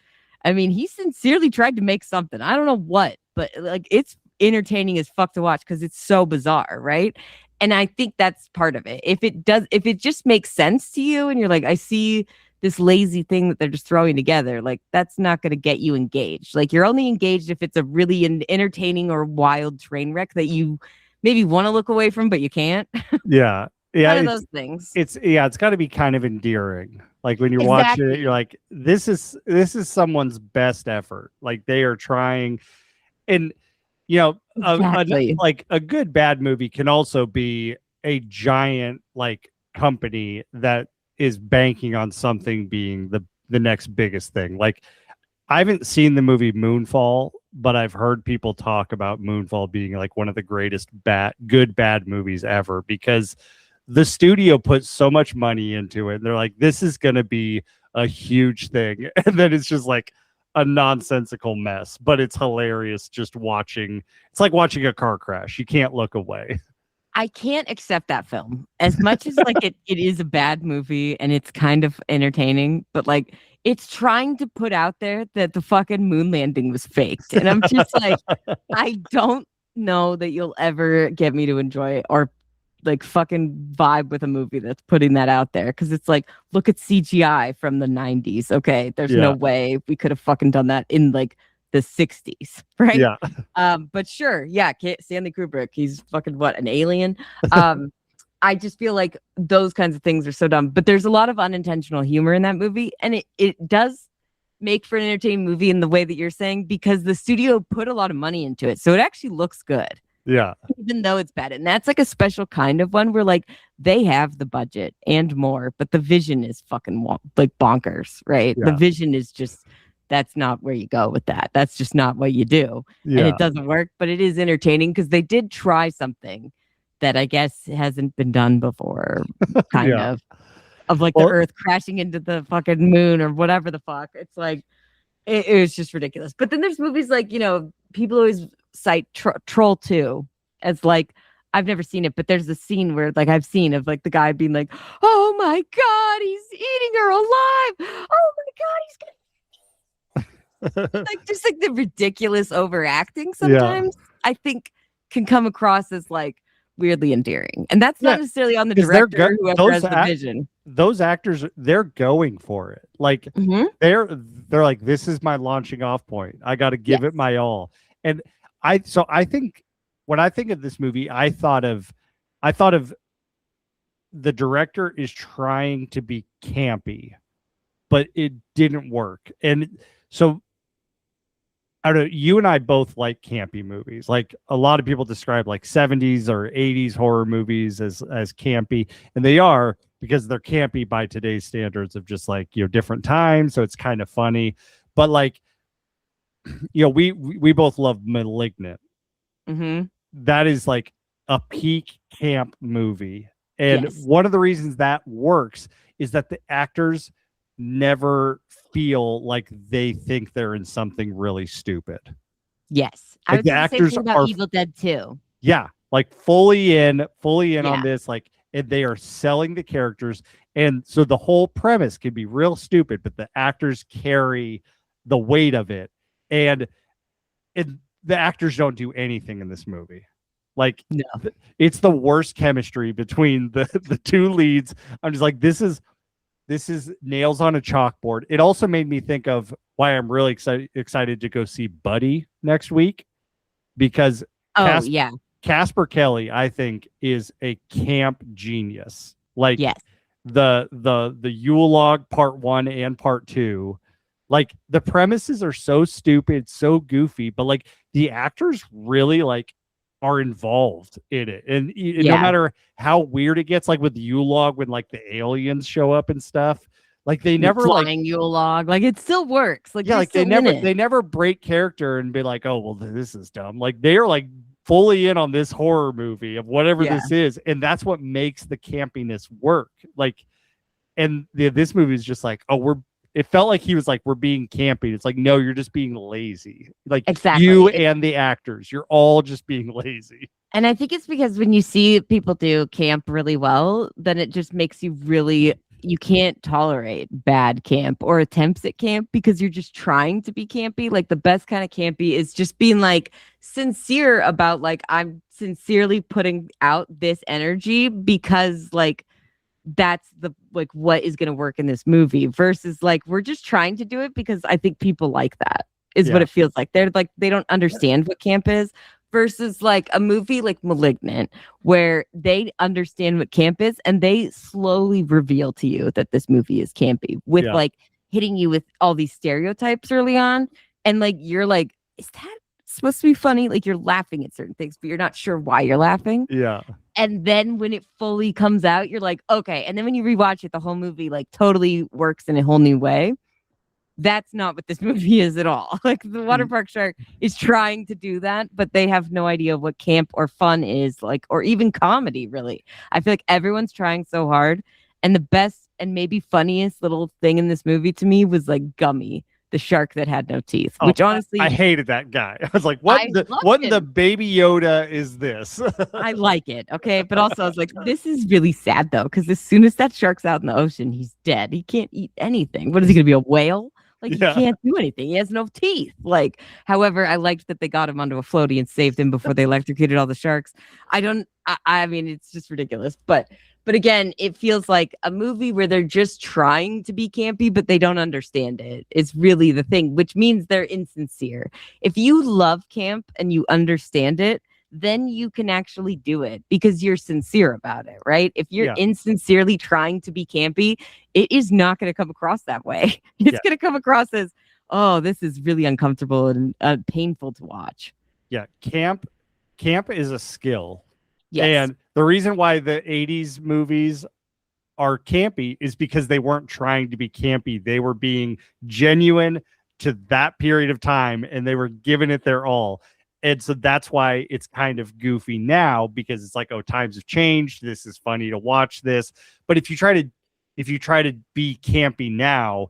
I mean, he sincerely tried to make something. I don't know what, but like it's entertaining as fuck to watch because it's so bizarre, right? And I think that's part of it. If it just makes sense to you and you're like, I see this lazy thing that they're just throwing together, like that's not going to get you engaged. Like you're only engaged if it's a really entertaining or wild train wreck that you maybe want to look away from, but you can't. Yeah. One of those things. It's got to be kind of endearing. Like when you're watching it, you're like, this is someone's best effort. Like they are trying. And you know, like a good bad movie can also be a giant like company that is banking on something being the next biggest thing. Like I haven't seen the movie Moonfall, but I've heard people talk about Moonfall being like one of the greatest good bad movies ever because the studio put so much money into it. And they're like, this is going to be a huge thing. And then it's just like a nonsensical mess, but it's hilarious just watching. It's like watching a car crash. You can't look away. I can't accept that film as much as like it is a bad movie and it's kind of entertaining, but like it's trying to put out there that the fucking moon landing was faked. And I'm just like, I don't know that you'll ever get me to enjoy it or like fucking vibe with a movie that's putting that out there. Cause it's like, look at CGI from the 90s. Okay. There's no way we could have fucking done that in like the 60s, right? Yeah. But sure, yeah, Stanley Kubrick, he's fucking what, an alien? I just feel like those kinds of things are so dumb. But there's a lot of unintentional humor in that movie, and it does make for an entertaining movie in the way that you're saying because the studio put a lot of money into it, so it actually looks good. Yeah, even though it's bad, and that's like a special kind of one where like they have the budget and more, but the vision is fucking like bonkers, right? Yeah. The vision is just. That's not where you go with that. That's just not what you do. Yeah. And it doesn't work, but it is entertaining because they did try something that I guess hasn't been done before, kind of like the Earth crashing into the fucking moon or whatever the fuck. It's like, it was just ridiculous. But then there's movies like, you know, people always cite Troll 2 as like, I've never seen it, but there's a scene where like I've seen of like the guy being like, oh my God, he's eating her alive. Oh my God, he's gonna like just like the ridiculous overacting sometimes I think can come across as like weirdly endearing, and that's not necessarily on the director or whoever has the vision. Those actors, they're going for it. Like they're like, this is my launching off point. I got to give it my all. And I think when I think of this movie, I thought of the director is trying to be campy, but it didn't work. And so I don't know, you and I both like campy movies. Like a lot of people describe like 70s or 80s horror movies as campy, and they are because they're campy by today's standards of just like, you know, different times. So it's kind of funny, but like, you know, we both love Malignant. That is like a peak camp movie. And one of the reasons that works is that the actors never feel like they think they're in something really stupid. Yes. I would say the same thing about Evil Dead 2. Yeah. Like fully in on this, like, and they are selling the characters. And so the whole premise can be real stupid, but the actors carry the weight of it. And the actors don't do anything in this movie. Like, No. it's the worst chemistry between the two leads. I'm just like, this is nails on a chalkboard. It also made me think of why I'm really excited to go see Buddy next week, because Casper Kelly, I think, is a camp genius. Like, yes. the Yule log part 1 and part 2, like, the premises are so stupid, so goofy, but like the actors really like are involved in it, and no matter how weird it gets, like with Yule log when like the aliens show up and stuff, like they never flying Yule log, like it still works. Like, like they never break character and be like, oh well, this is dumb. Like they are like fully in on this horror movie of whatever this is, and that's what makes the campiness work. Like, and this movie is just like, oh, it felt like he was like, we're being campy. It's like, no, you're just being lazy. Like, exactly. You and the actors, you're all just being lazy. And I think it's because when you see people do camp really well, then it just makes you can't tolerate bad camp or attempts at camp, because you're just trying to be campy. Like, the best kind of campy is just being like sincere about like, I'm sincerely putting out this energy because like that's the like what is going to work in this movie, versus like we're just trying to do it because I think people like that is what it feels like. They're like, they don't understand what camp is, versus like a movie like Malignant, where they understand what camp is and they slowly reveal to you that this movie is campy with like hitting you with all these stereotypes early on. And like, you're like, is that supposed to be funny? Like, you're laughing at certain things, but you're not sure why you're laughing. Yeah. And then when it fully comes out, you're like, okay. And then when you rewatch it, the whole movie like totally works in a whole new way. That's not what this movie is at all. Like, the water park shark is trying to do that, but they have no idea what camp or fun is, like, or even comedy, really. I feel like everyone's trying so hard. And the best and maybe funniest little thing in this movie to me was like Gummy, the shark that had no teeth, which honestly, I hated that guy. I was like, what the baby Yoda is this? I like it. Okay. But also I was like, this is really sad though, because as soon as that shark's out in the ocean, he's dead. He can't eat anything. What is he going to be, a whale? Like, he can't do anything. He has no teeth. Like, however, I liked that they got him onto a floaty and saved him before they electrocuted all the sharks. I mean, it's just ridiculous. But again, it feels like a movie where they're just trying to be campy, but they don't understand it. It's really the thing, which means they're insincere. If you love camp and you understand it, then you can actually do it because you're sincere about it, right? If you're insincerely trying to be campy, it is not going to come across that way. It's going to come across as, oh, this is really uncomfortable and painful to watch. Yeah, camp is a skill. Yes. And the reason why the 80s movies are campy is because they weren't trying to be campy. They were being genuine to that period of time, and they were giving it their all. And so that's why it's kind of goofy now, because it's like, oh, times have changed. This is funny to watch this. But if you try to be campy now,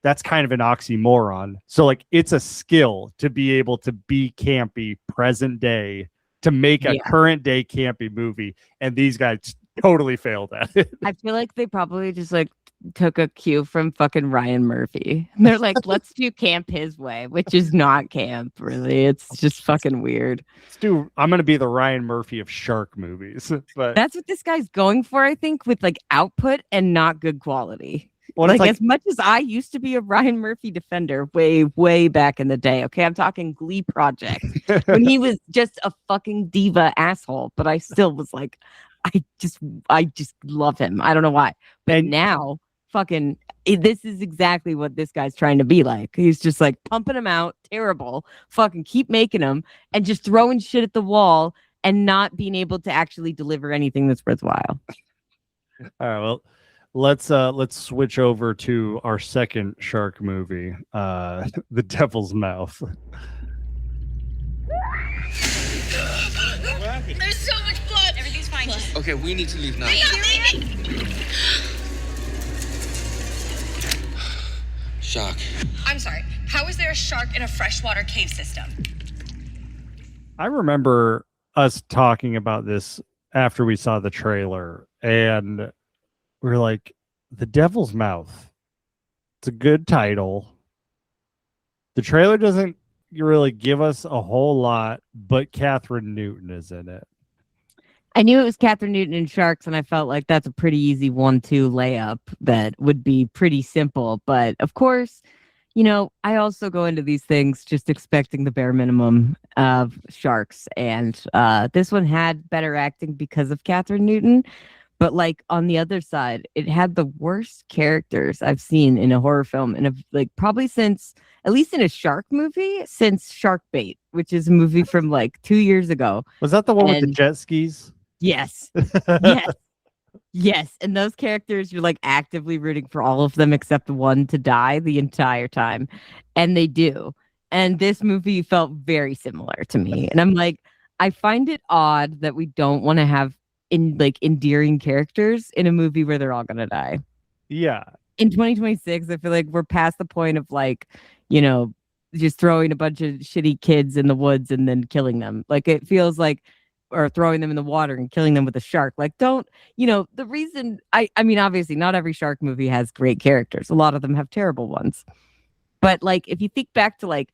that's kind of an oxymoron. So like, it's a skill to be able to be campy present day, to make a current day campy movie. And these guys totally failed at it. I feel like they probably just like took a cue from fucking Ryan Murphy. They're like, let's do camp his way, which is not camp, really. It's just fucking weird. I'm going to be the Ryan Murphy of shark movies. But that's what this guy's going for, I think, with like output and not good quality. Well, like as much as I used to be a Ryan Murphy defender way back in the day. Okay, I'm talking Glee Project when he was just a fucking diva asshole, but I still was like, I just love him. I don't know why. But now fucking this is exactly what this guy's trying to be like. He's just like pumping them out, terrible, fucking keep making them and just throwing shit at the wall and not being able to actually deliver anything that's worthwhile. All right, well, let's switch over to our second shark movie, The Devil's Mouth. There's so much blood. Everything's fine. Okay, we need to leave now. Shark. I'm sorry. How is there a shark in a freshwater cave system? I remember us talking about this after we saw the trailer, and we were like, The Devil's Mouth. It's a good title. The trailer doesn't really give us a whole lot, but Catherine Newton is in it. I knew it was Catherine Newton and sharks, and I felt like that's a pretty easy 1-2 layup that would be pretty simple. But of course, I also go into these things just expecting the bare minimum of sharks. And this one had better acting because of Catherine Newton. But like on the other side, it had the worst characters I've seen in a horror film, and like probably since, at least in a shark movie, since Shark Bait, which is a movie from like 2 years ago. Was that the one with the jet skis? Yes. Yes. Yes. And those characters, you're like actively rooting for all of them except one to die the entire time. And they do. And this movie felt very similar to me. And I'm like, I find it odd that we don't want to have endearing characters in a movie where they're all gonna die. Yeah. In 2026, I feel like we're past the point of just throwing a bunch of shitty kids in the woods and then killing them. Like it feels like, or throwing them in the water and killing them with a shark. Like the reason I mean, obviously not every shark movie has great characters. A lot of them have terrible ones. But like if you think back to like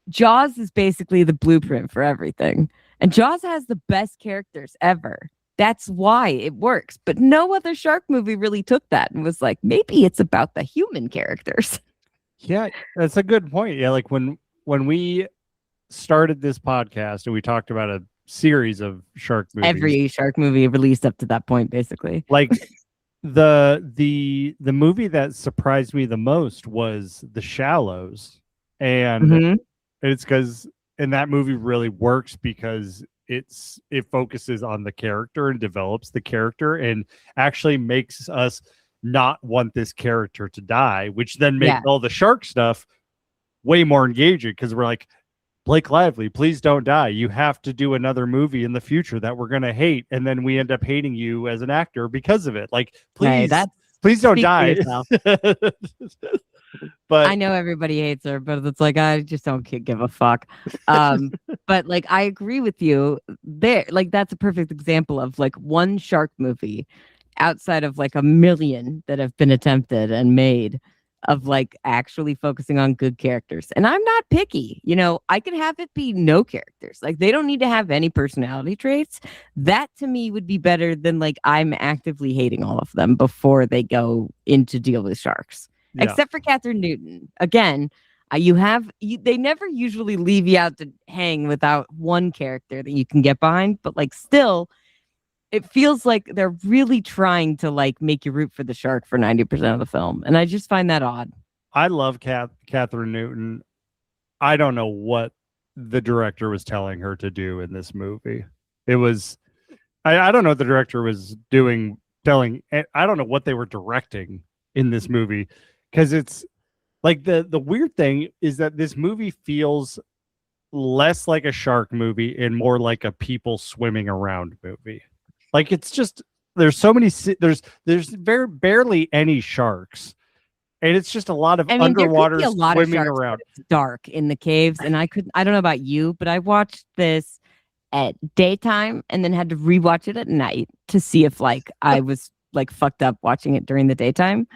Jaws is basically the blueprint for everything. And Jaws has the best characters ever. That's why it works. But no other shark movie really took that and was like, maybe it's about the human characters. Yeah, that's a good point. Yeah, like when we started this podcast and we talked about a series of shark movies. Every shark movie released up to that point, basically. Like the movie that surprised me the most was The Shallows. And it's because, and that movie really works because it focuses on the character and develops the character and actually makes us not want this character to die, which then makes all the shark stuff way more engaging because we're like, Blake Lively, please don't die. You have to do another movie in the future that we're going to hate. And then we end up hating you as an actor because of it. Like, please, please don't die. But I know everybody hates her, but it's like, I just don't give a fuck. But like, I agree with you there. Like, that's a perfect example of like one shark movie outside of like a million that have been attempted and made of like actually focusing on good characters. And I'm not picky, I can have it be no characters. Like they don't need to have any personality traits. That to me would be better than like I'm actively hating all of them before they go in to deal with sharks. Yeah. Except for Catherine Newton. Again, they never usually leave you out to hang without one character that you can get behind, but like still it feels like they're really trying to like make you root for the shark for 90% of the film. And I just find that odd. I love Catherine Newton. I don't know what the director was telling her to do in this movie. It was, I don't know what the director was doing, I don't know what they were directing in this movie. Because it's like the weird thing is that this movie feels less like a shark movie and more like a people swimming around movie. Like it's just there's so many there's barely any sharks, and it's just a lot of underwater swimming around. It's dark in the caves, and I don't know about you, but I watched this at daytime and then had to rewatch it at night to see if like I was like fucked up watching it during the daytime.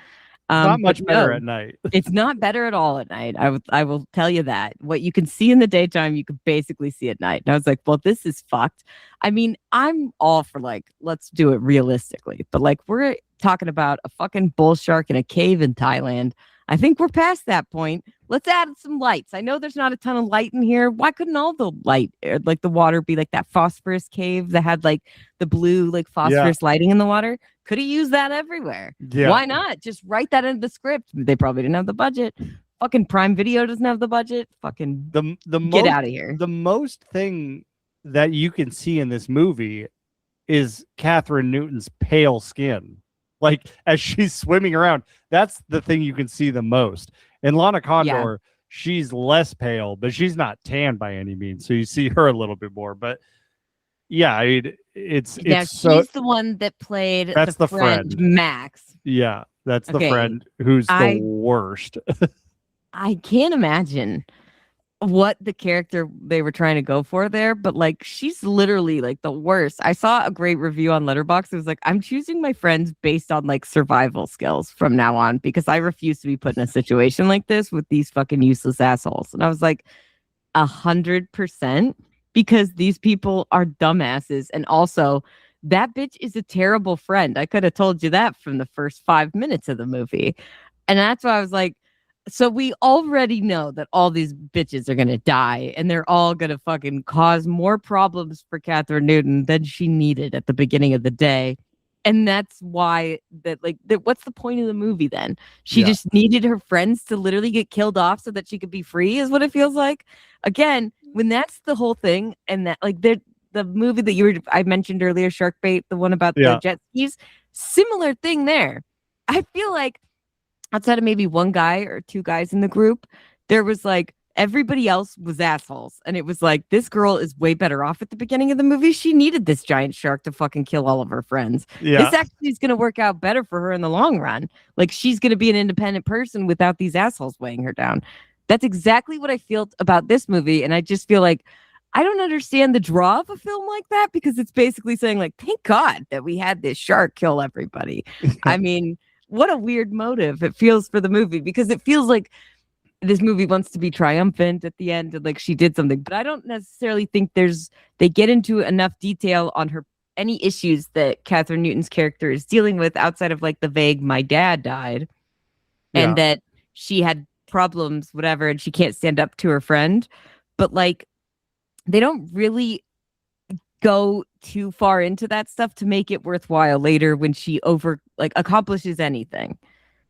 Not much better at night. It's not better at all at night. I will tell you that. What you can see in the daytime, you can basically see at night. And I was like, well, this is fucked. I mean, I'm all for like, let's do it realistically. But like, we're talking about a fucking bull shark in a cave in Thailand. I think we're past that point. Let's add some lights. I know there's not a ton of light in here. Why couldn't all the light, like the water, be like that phosphorus cave that had like the blue, like phosphorus lighting in the water? Could have used that everywhere. Yeah. Why not? Just write that into the script. They probably didn't have the budget. Fucking Prime Video doesn't have the budget. Fucking get out of here. The most thing that you can see in this movie is Catherine Newton's pale skin. Like as she's swimming around, that's the thing you can see the most. And Lana Condor, she's less pale, but she's not tan by any means. So you see her a little bit more. But yeah, I mean, it's she's the one that played the friend Max. Yeah, that's the friend who's the worst. I can't imagine what the character they were trying to go for there, but like she's literally like the worst. I saw a great review on Letterboxd. It was like, I'm choosing my friends based on like survival skills from now on because I refuse to be put in a situation like this with these fucking useless assholes. And I was like, 100%, because these people are dumbasses, and also that bitch is a terrible friend. I could have told you that from the first 5 minutes of the movie. And that's why I was like, so we already know that all these bitches are going to die and they're all going to fucking cause more problems for Catherine Newton than she needed at the beginning of the day. And that's why what's the point of the movie then? She just needed her friends to literally get killed off so that she could be free is what it feels like. Again, when that's the whole thing and that like the movie that I mentioned earlier, Shark Bait, the one about the jet skis, similar thing there. I feel like outside of maybe one guy or two guys in the group, there was like everybody else was assholes. And it was like, this girl is way better off at the beginning of the movie. She needed this giant shark to fucking kill all of her friends. Yeah. This actually is going to work out better for her in the long run. Like she's going to be an independent person without these assholes weighing her down. That's exactly what I feel about this movie. And I just feel like I don't understand the draw of a film like that because it's basically saying like, thank God that we had this shark kill everybody. I mean, what a weird motive it feels for the movie because it feels like this movie wants to be triumphant at the end and like she did something, but I don't necessarily think they get into enough detail on any issues that Catherine Newton's character is dealing with outside of like the vague, my dad died and that she had problems, whatever, and she can't stand up to her friend. But like, they don't really go too far into that stuff to make it worthwhile later when she accomplishes anything.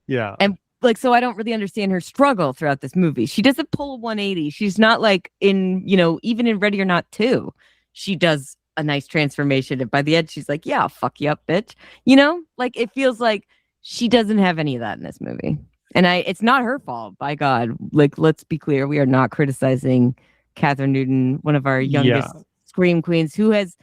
Yeah. And like, so I don't really understand her struggle throughout this movie. She doesn't pull a 180. She's not like even in Ready or Not 2, she does a nice transformation. And by the end, she's like, yeah, I'll fuck you up, bitch. Like it feels like she doesn't have any of that in this movie. And it's not her fault, by God. Like, let's be clear. We are not criticizing Catherine Newton, one of our youngest scream queens who has,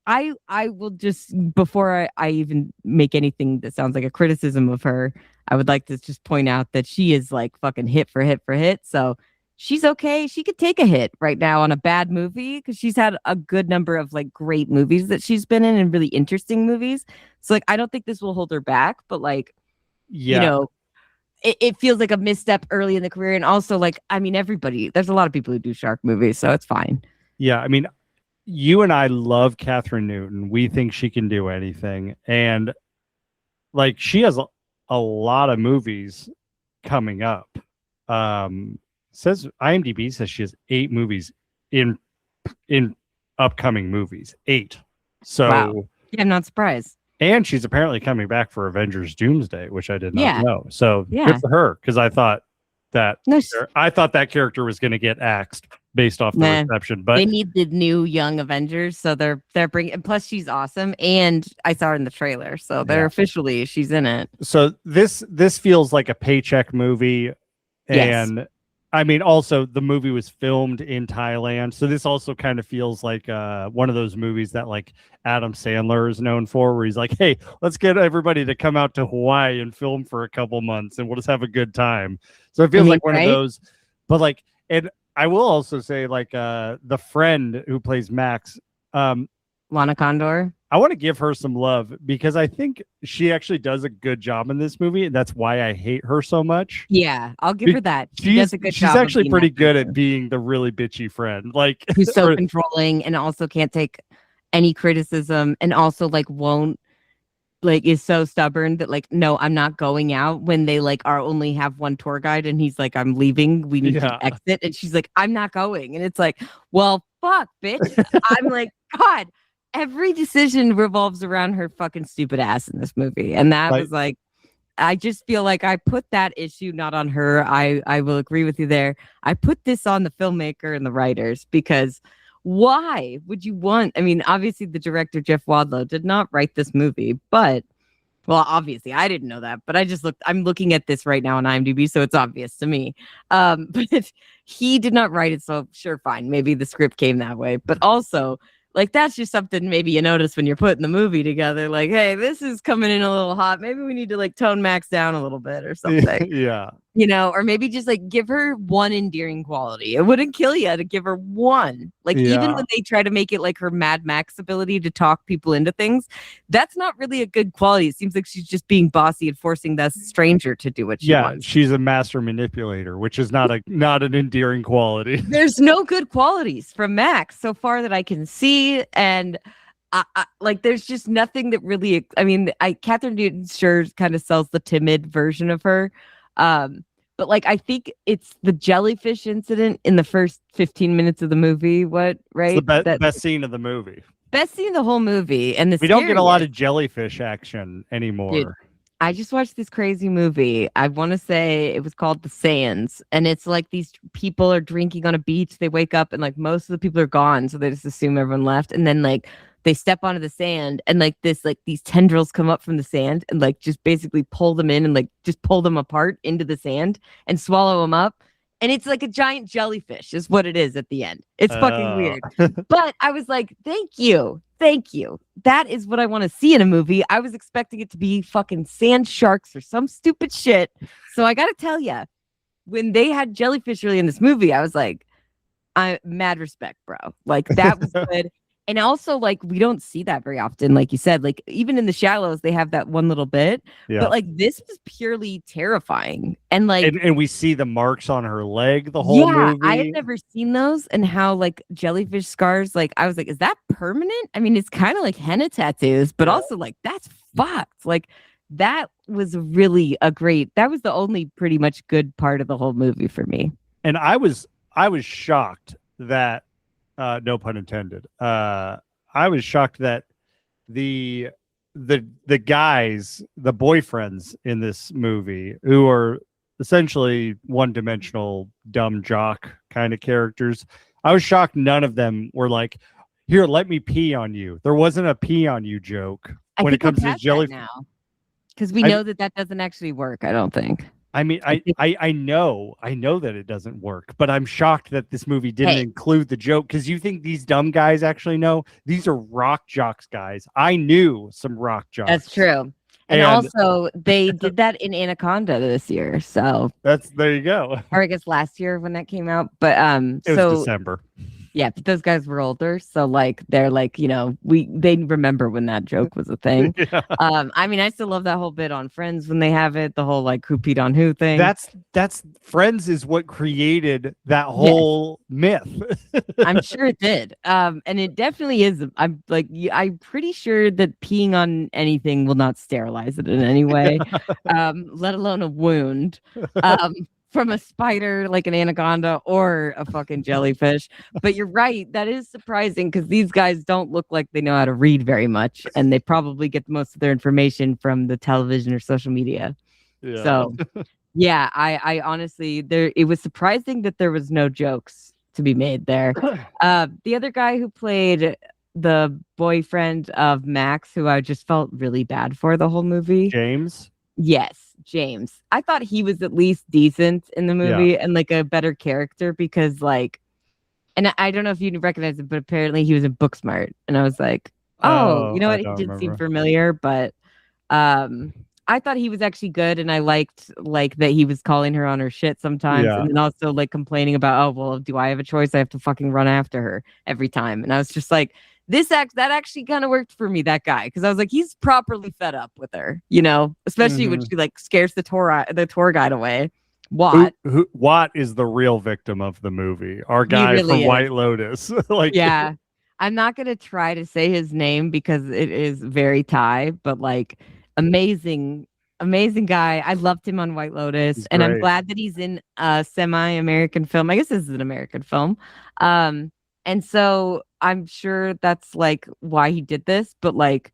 I will just, before I even make anything that sounds like a criticism of her, I would like to just point out that she is like fucking hit for hit for hit. So she's okay. She could take a hit right now on a bad movie because she's had a good number of like great movies that she's been in and really interesting movies. So like, I don't think this will hold her back, but like, it feels like a misstep early in the career. And also like, I mean, there's a lot of people who do shark movies, so it's fine. Yeah. I mean, you and I love Catherine Newton. We think she can do anything. And like, she has a lot of movies coming up. IMDb says she has 8 movies in upcoming movies. 8. So wow. Yeah, I'm not surprised. And she's apparently coming back for Avengers Doomsday, which I did not know. So good for her, because I thought that character was going to get axed based off the reception. But they need the new young Avengers, so they're bringing. And plus, she's awesome, and I saw her in the trailer, so they're officially she's in it. So this feels like a paycheck movie, and I mean, also the movie was filmed in Thailand, so this also kind of feels like one of those movies that like Adam Sandler is known for, where he's like, "Hey, let's get everybody to come out to Hawaii and film for a couple months, and we'll just have a good time." So it feels like one of those. But like, and I will also say, like, the friend who plays Max, Lana Condor. I want to give her some love because I think she actually does a good job in this movie, and that's why I hate her so much. Yeah, I'll give her that. She does a good job. She's actually pretty good at being the really bitchy friend, like who's so controlling and also can't take any criticism, and also like won't is so stubborn that like, no, I'm not going out when they like only have one tour guide, and he's like, I'm leaving. We need to exit, and she's like, I'm not going, and it's like, well, fuck, bitch. I'm like, God. Every decision revolves around her fucking stupid ass in this movie. And that was like, I just feel like I put that issue not on her. I will agree with you there. I put this on the filmmaker and the writers, because why would you want? I mean, obviously the director, Jeff Wadlow, did not write this movie, but well, obviously I didn't know that, but I'm looking at this right now on IMDb, so it's obvious to me. But he did not write it. So sure, fine. Maybe the script came that way, but also like, that's just something maybe you notice when you're putting the movie together. Like, hey, this is coming in a little hot. Maybe we need to like tone Max down a little bit or something. Yeah. Or maybe just like give her one endearing quality. It wouldn't kill you to give her one. Like, even when they try to make it like her Mad Max ability to talk people into things, that's not really a good quality. It seems like she's just being bossy and forcing that stranger to do what she wants. She's a master manipulator, which is not an endearing quality. There's no good qualities from Max so far that I can see. And like there's just nothing that really. I mean, Catherine Newton sure kind of sells the timid version of her, but like I think it's the jellyfish incident in the first 15 minutes of the movie. What right? It's the best scene of the movie. Best scene of the whole movie, and we don't get a lot of jellyfish action anymore. Dude, I just watched this crazy movie. I want to say it was called The Sands, and it's like these people are drinking on a beach. They wake up and like most of the people are gone, so they just assume everyone left, and then like they step onto the sand, and like these tendrils come up from the sand and like just basically pull them in and like just pull them apart into the sand and swallow them up. And it's like a giant jellyfish is what it is at the end. It's fucking weird. But I was like, thank you. Thank you. That is what I want to see in a movie. I was expecting it to be fucking sand sharks or some stupid shit. So I got to tell you, when they had jellyfish early in this movie, I was like, I mad respect, bro. Like that was good. And also, like, we don't see that very often. Like you said, like, even in The Shallows, they have that one little bit. Yeah. But, like, this was purely terrifying. And, like... And we see the marks on her leg the whole movie. I had never seen those. And how, like, jellyfish scars, like, I was like, is that permanent? I mean, it's kind of like henna tattoos. But also, like, that's fucked. Like, that was really that was the only pretty much good part of the whole movie for me. And I was shocked that... no pun intended. I was shocked that the guys, the boyfriends in this movie, who are essentially one-dimensional dumb jock kind of characters, I was shocked none of them were like, "Here, let me pee on you." There wasn't a pee on you joke when it comes to jellyfish now, because we know that doesn't actually work. I don't think. I mean, I know that it doesn't work, but I'm shocked that this movie didn't include the joke, because you think these dumb guys actually know? These are rock jocks, guys. I knew some rock jocks. That's true. And also, they did that in Anaconda this year. So there you go. Or I guess last year when that came out. But it was December. Yeah, but those guys were older, so like they're like, you know, they remember when that joke was a thing. Yeah. I mean, I still love that whole bit on Friends when they have it, the whole like who peed on who thing. That's Friends is what created that whole myth. I'm sure it did. And it definitely is. I'm pretty sure that peeing on anything will not sterilize it in any way, let alone a wound. From a spider like an anaconda or a fucking jellyfish. But you're right, that is surprising, because these guys don't look like they know how to read very much, and they probably get most of their information from the television or social media. Yeah. So yeah, I honestly, it was surprising that there was no jokes to be made there. The other guy who played the boyfriend of Max, who I just felt really bad for the whole movie, James. Yes, James. I thought he was at least decent in the movie and like a better character, because like, and I don't know if you recognize it, but apparently he was in Booksmart, and I was like, oh, you know what? He did seem familiar, but I thought he was actually good, and I liked like that he was calling her on her shit sometimes, and then also like complaining about, oh well, do I have a choice? I have to fucking run after her every time, and I was just like, that actually kind of worked for me, that guy, because I was like, he's properly fed up with her, you know, especially when she like scares the tour guide away. Watt. Watt is the real victim of the movie. Our guy really from White Lotus. Like, yeah, I'm not gonna try to say his name because it is very Thai, but like amazing guy. I loved him on White Lotus, and I'm glad that he's in a semi-American film. I guess this is an American film. And so I'm sure that's like why he did this, but like,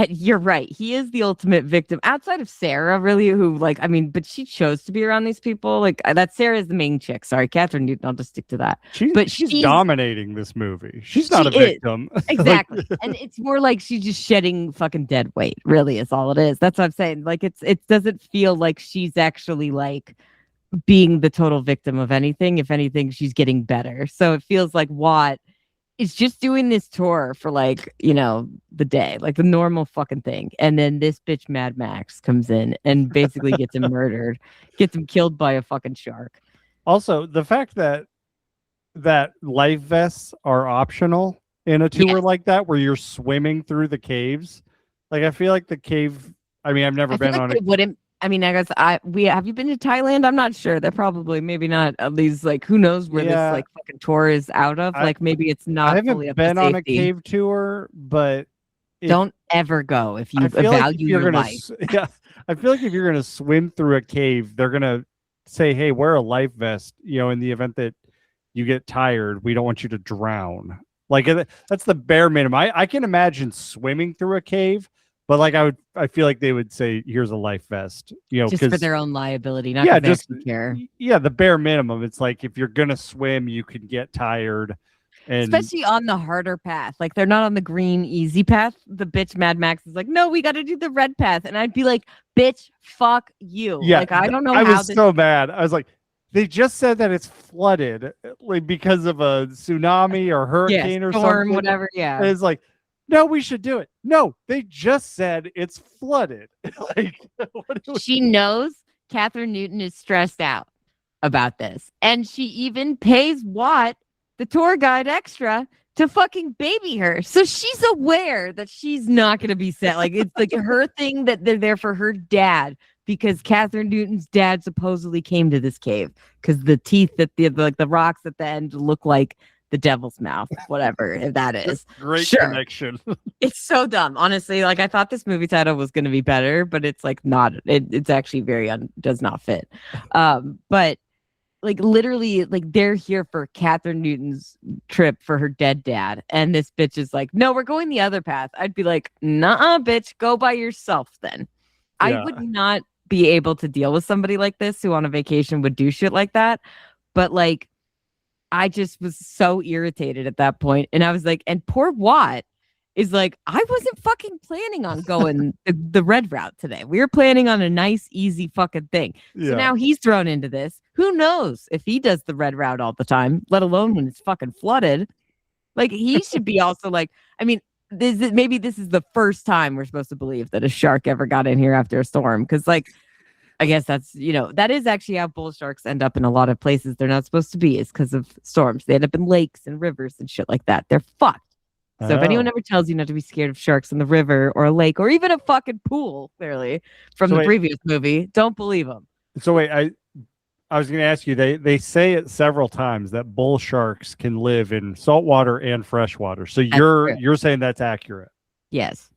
you're right. He is the ultimate victim outside of Sarah, really, who like, I mean, but she chose to be around these people. Like that Sarah is the main chick. Sorry, Catherine Newton. I'll just stick to that. She's dominating this movie. She's not a victim. Exactly. And it's more like she's just shedding fucking dead weight, really, is all it is. That's what I'm saying. Like it doesn't feel like she's actually like being the total victim of anything. If anything, she's getting better. So it feels like Watt is just doing this tour for like, you know, the day, like the normal fucking thing. And then this bitch Mad Max comes in and basically gets him murdered, gets him killed by a fucking shark. Also, the fact that life vests are optional in a tour like that, where you're swimming through the caves. Like, I feel like the cave, I mean, I've never been on it. I mean, I guess have you been to Thailand? I'm not sure. They're probably maybe not at least like who knows where this like fucking tour is out of. Like maybe it's not. I haven't fully up been to on a safety. cave tour, but Don't ever go if you I feel like value if you're your gonna, life. Yeah, I feel like if you're gonna swim through a cave, they're gonna say, "Hey, wear a life vest." You know, in the event that you get tired, we don't want you to drown. Like that's the bare minimum. I can imagine swimming through a cave. But like I feel like they would say, "Here's a life vest," you know, just for their own liability, not yeah, just care. Yeah, the bare minimum. It's like if you're gonna swim, you could get tired, and especially on the harder path. Like they're not on the green easy path. The bitch Mad Max is like, no, we got to do the red path, and I'd be like, bitch, fuck you. Yeah, like I don't know. I how was so mad. I was like, they just said that it's flooded, like because of a tsunami or hurricane or storm, something, whatever. Yeah, and it's like, no, we should do it. No, they just said it's flooded. Like, she knows Catherine Newton is stressed out about this, and she even pays Watt, the tour guide, extra to fucking baby her. So she's aware that she's not going to be set. Like it's like her thing that they're there for her dad because Catherine Newton's dad supposedly came to this cave because the teeth that the rocks at the end look like the devil's mouth, whatever if that is. Great connection. It's so dumb, honestly. Like I thought this movie title was going to be better, but it's like not. It's actually very does not fit. But like literally, like they're here for Catherine Newton's trip for her dead dad, and this bitch is like, "No, we're going the other path." I'd be like, "Nah, bitch, go by yourself." Then I would not be able to deal with somebody like this who on a vacation would do shit like that. But like. I just was so irritated at that point. And I was like, and poor Watt is like, I wasn't fucking planning on going the red route today. We were planning on a nice, easy fucking thing. So now he's thrown into this. Who knows if he does the red route all the time, let alone when it's fucking flooded. Like he should be also like, I mean, maybe this is the first time we're supposed to believe that a shark ever got in here after a storm. Because like, I guess that's, that is actually how bull sharks end up in a lot of places they're not supposed to be is because of storms. They end up in lakes and rivers and shit like that. They're fucked. So if anyone ever tells you not to be scared of sharks in the river or a lake or even a fucking pool, clearly, from the previous movie, don't believe them. So wait, I was going to ask you, they say it several times that bull sharks can live in saltwater and freshwater. So you're saying that's accurate? Yes.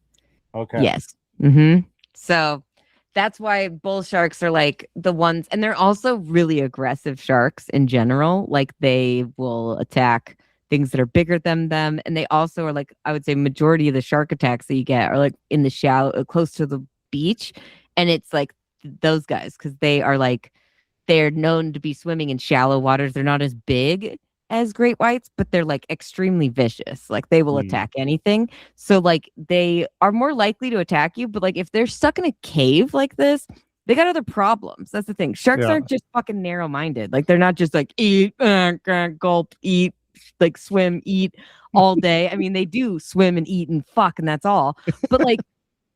Okay. Yes. Mm-hmm. So that's why bull sharks are like the ones, and they're also really aggressive sharks in general. Like they will attack things that are bigger than them. And they also are like, I would say majority of the shark attacks that you get are like in the shallow, close to the beach. And it's like those guys, because they're known to be swimming in shallow waters. They're not as big as great whites, but they're like extremely vicious. Like they will attack anything. So like they are more likely to attack you. But like if they're stuck in a cave like this, they got other problems. That's the thing. Sharks aren't just fucking narrow-minded. Like they're not just like eat, gulp, eat, like swim, eat all day. I mean, they do swim and eat and fuck, and that's all. But like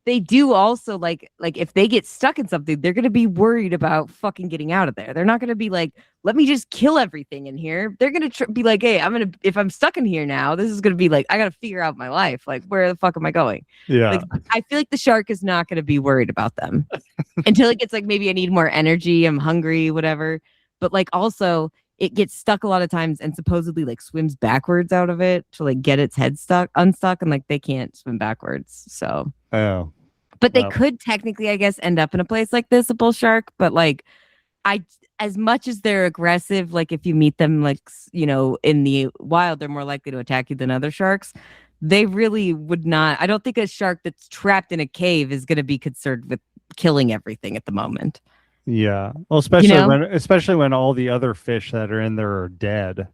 they do also like if they get stuck in something, they're gonna be worried about fucking getting out of there. They're not gonna be like, let me just kill everything in here. They're gonna be like, hey, if I'm stuck in here now, this is gonna be like, I gotta figure out my life. Like, where the fuck am I going? Yeah. Like, I feel like the shark is not gonna be worried about them until it gets like, maybe I need more energy, I'm hungry, whatever. But like also it gets stuck a lot of times and supposedly like swims backwards out of it to like get its head unstuck, and like they can't swim backwards. So but they could technically, I guess, end up in a place like this, a bull shark. But like as much as they're aggressive, like if you meet them like in the wild, they're more likely to attack you than other sharks. They really would not. I don't think a shark that's trapped in a cave is going to be concerned with killing everything at the moment. Yeah. Well, especially when all the other fish that are in there are dead.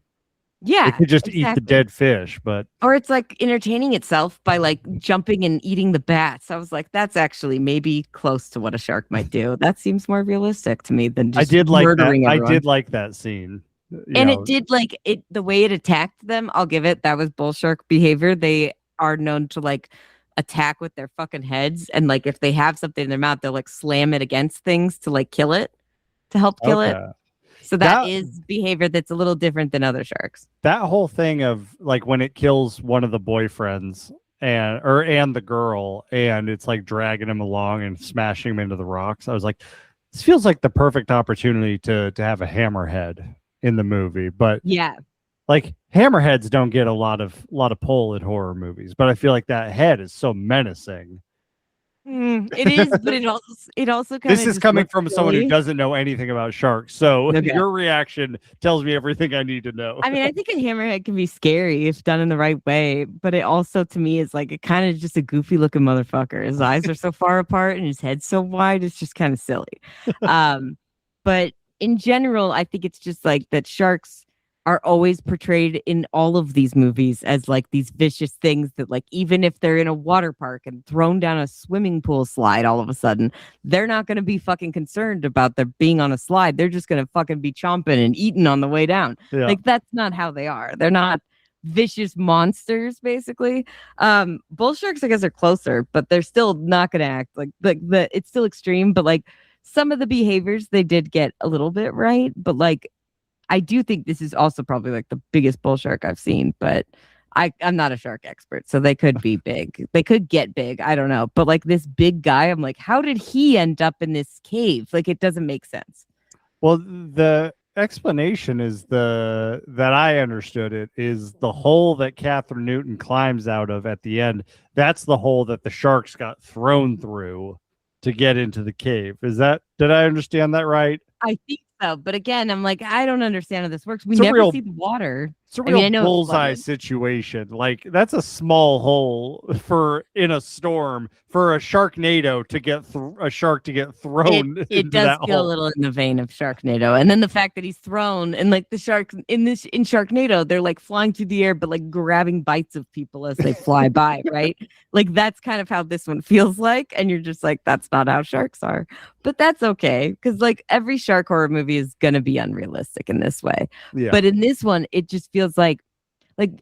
Yeah. It could just eat the dead fish, or it's like entertaining itself by like jumping and eating the bats. I was like, that's actually maybe close to what a shark might do. That seems more realistic to me than just murdering everyone. I did like that scene. It did like it the way it attacked them. I'll give it. That was bull shark behavior. They are known to like attack with their fucking heads, and like if they have something in their mouth, they'll like slam it against things to like kill it, to help kill it. So that is behavior that's a little different than other sharks. That whole thing of like when it kills one of the boyfriends and the girl, and it's like dragging him along and smashing him into the rocks. I was like, this feels like the perfect opportunity to have a hammerhead in the movie. But Yeah. like hammerheads don't get a lot of pull in horror movies, but I feel like that head is so menacing. It is, but it also kind of. This is coming from someone who doesn't know anything about sharks, so Okay. your reaction tells me everything I need to know. I mean, I think a hammerhead can be scary if done in the right way, but it also, to me, is like a kind of just a goofy looking motherfucker. His eyes are so far apart and his head's so wide, it's just kind of silly. But in general, I think it's just like that sharks are always portrayed in all of these movies as like these vicious things that, like, even if they're in a water park and thrown down a swimming pool slide, all of a sudden they're not going to be fucking concerned about their being on a slide. They're just going to fucking be chomping and eating on the way down. Yeah. Like, that's not how they are. They're not vicious monsters, basically. Bull sharks, I guess, are closer, but they're still not going to act like it's still extreme. But like some of the behaviors they did get a little bit right, but like I do think this is also probably like the biggest bull shark I've seen, but I'm not a shark expert, so they could be big. They could get big. I don't know. But like this big guy, I'm like, how did he end up in this cave? Like, it doesn't make sense. Well, the explanation is that I understood it is the hole that Catherine Newton climbs out of at the end. That's the hole that the sharks got thrown through to get into the cave. Did I understand that right? I think so, but again, I'm like, I don't understand how this works. We It's a never real- see the water. It's a I mean, real I know it's bullseye flooded. situation. Like, that's a small hole in a storm for a sharknado to get a shark to get thrown. It into does that feel hole. a little in the vein of Sharknado, and then the fact that he's thrown and like the sharks in Sharknado, they're like flying through the air, but like grabbing bites of people as they fly by, right? Like that's kind of how this one feels like, and you're just like, that's not how sharks are, but that's okay because like every shark horror movie is gonna be unrealistic in this way, Yeah. but in this one, it just feels like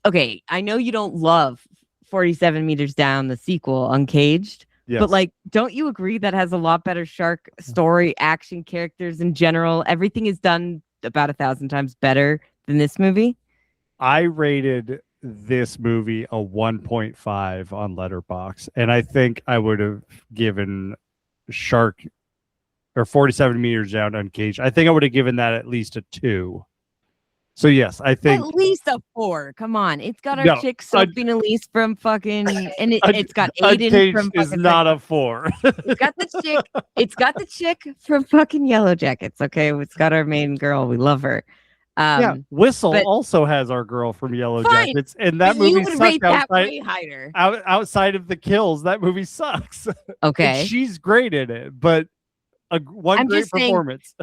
okay, I know you don't love 47 Meters Down, the sequel, Uncaged. Yes. But like, don't you agree that has a lot better shark story, action, characters in general? Everything is done about 1,000 times better than this movie. I rated this movie a 1.5 on Letterboxd, and I think I would have given Shark or 47 Meters Down Uncaged. I think I would have given that at least a 2. So yes, I think At least a 4. Come on, it's got our chick Sophie Elise from fucking, and it's got Aiden Uncaged from is fucking. not a 4. It's got the chick. It's got the chick from fucking Yellow Jackets. Okay, it's got our main girl. We love her. Yeah, Whistle but- also has our girl from Yellow Fine, Jackets, and that But you movie would rate sucked that way higher. outside of the kills. That movie sucks. Okay, And she's great in it, but one I'm great just saying- performance.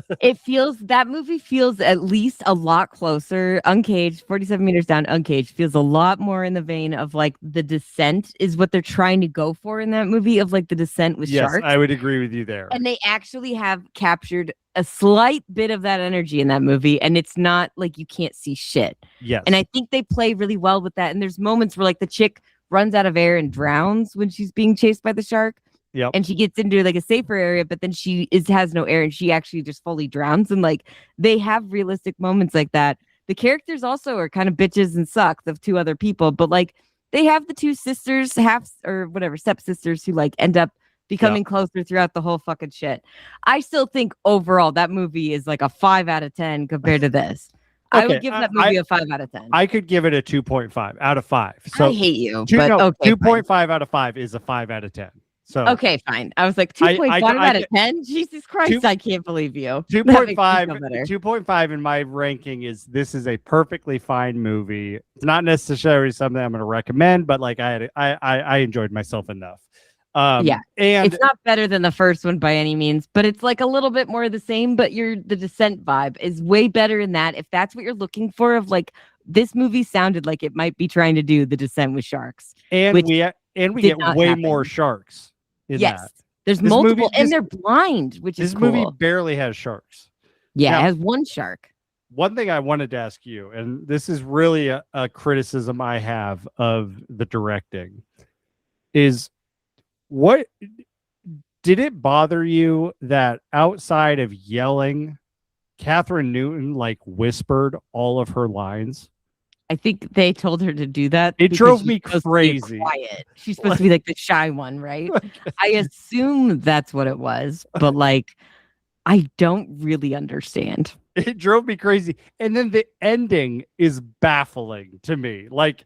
that movie feels at least a lot closer. Uncaged, 47 Meters Down, Uncaged feels a lot more in the vein of like The Descent is what they're trying to go for in that movie, of like The Descent with Yes, sharks. I would agree with you there. And they actually have captured a slight bit of that energy in that movie, and it's not like you can't see shit. Yes, And I think they play really well with that. And there's moments where like the chick runs out of air and drowns when she's being chased by the shark. Yep. And she gets into like a safer area, but then has no air and she actually just fully drowns. And like they have realistic moments like that. The characters also are kind of bitches and suck, the 2 other people, but like they have the 2 sisters, stepsisters who like end up becoming closer throughout the whole fucking shit. I still think overall that movie is like a 5 out of 10 compared to this. I would give that movie a 5 out of 10. I could give it a 2.5 out of 5. So I hate you, but okay. 2.5 out of 5 is a 5 out of 10. So Okay, fine. I was like 2.5 out of 10. Jesus Christ, I can't believe you. That makes me feel 2.5 better. 2.5 in my ranking is this is a perfectly fine movie. It's not necessarily something I'm going to recommend, but like I enjoyed myself enough. Yeah, and it's not better than the first one by any means, but it's like a little bit more of the same. But the Descent vibe is way better in that. If that's what you're looking for, of like this movie sounded like it might be trying to do The Descent with sharks, and which we did get not way happen. more sharks. Yes, that. there's This multiple, movie- and this- they're blind, which is This cool. movie barely has sharks. Yeah, Now- it has 1 shark. One thing I wanted to ask you, and this is really a criticism I have of the directing, is what did it bother you that outside of yelling, Catherine Newton like whispered all of her lines? I think they told her to do that. It because drove she's me supposed to be crazy. quiet. She's supposed to be like the shy one, right? I assume that's what it was, but like, I don't really understand. It drove me crazy. And then the ending is baffling to me. Like,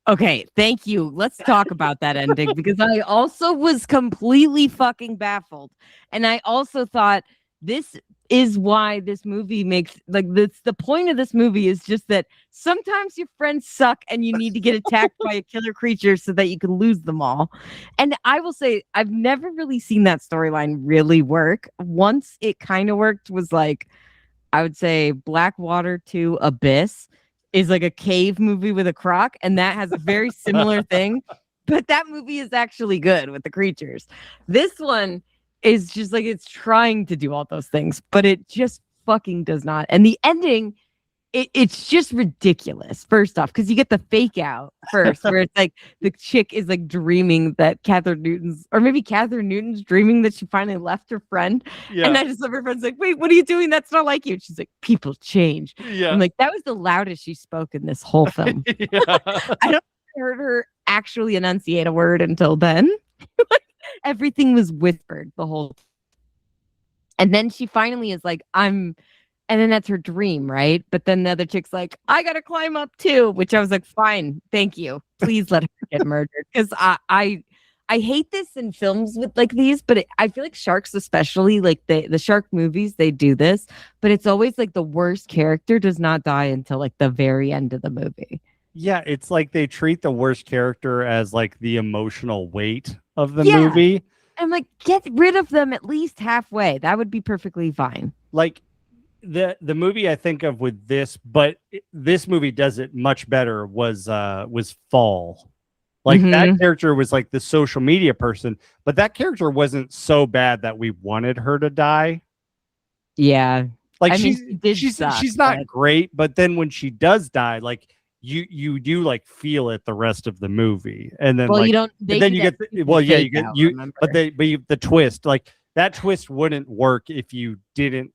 Okay, thank you. Let's talk about that ending because I also was completely fucking baffled. And I also thought this is why this movie makes like this the point of this movie is just that sometimes your friends suck and you need to get attacked by a killer creature so that you can lose them all. And I will say I've never really seen that storyline really work. Once it kind of worked was like I would say Blackwater 2 Abyss is like a cave movie with a croc, and that has a very similar thing. But that movie is actually good with the creatures. This one is just like it's trying to do all those things, but it just fucking does not. And the ending, it's just ridiculous. First off, because you get the fake out first, where it's like the chick is like dreaming that Catherine Newton's dreaming that she finally left her friend. yeah. And I just love her friend's like, wait, what are you doing? That's not like you. And she's like, people change. Yeah. I'm like, that was the loudest she spoke in this whole film. Yeah. I don't heard her actually enunciate a word until then. Like, everything was whispered the whole. And then she finally is like, and then that's her dream, right? But then the other chick's like, I gotta climb up too, which I was like, fine, thank you. Please let her get murdered. Because I hate this in films with like these, but I feel like sharks, especially like the shark movies, they do this, but it's always like the worst character does not die until like the very end of the movie. Yeah, it's like they treat the worst character as like the emotional weight of the Yeah. movie. I'm like, get rid of them at least halfway. That would be perfectly fine. Like the movie I think of with this, but this movie does it much better was Fall. Like that character was like the social media person, but that character wasn't so bad that we wanted her to die. Yeah. Like I mean, she's not great, but then when she does die, like you do like feel it the rest of the movie, and then you don't. Then you get the twist, like that twist wouldn't work if you didn't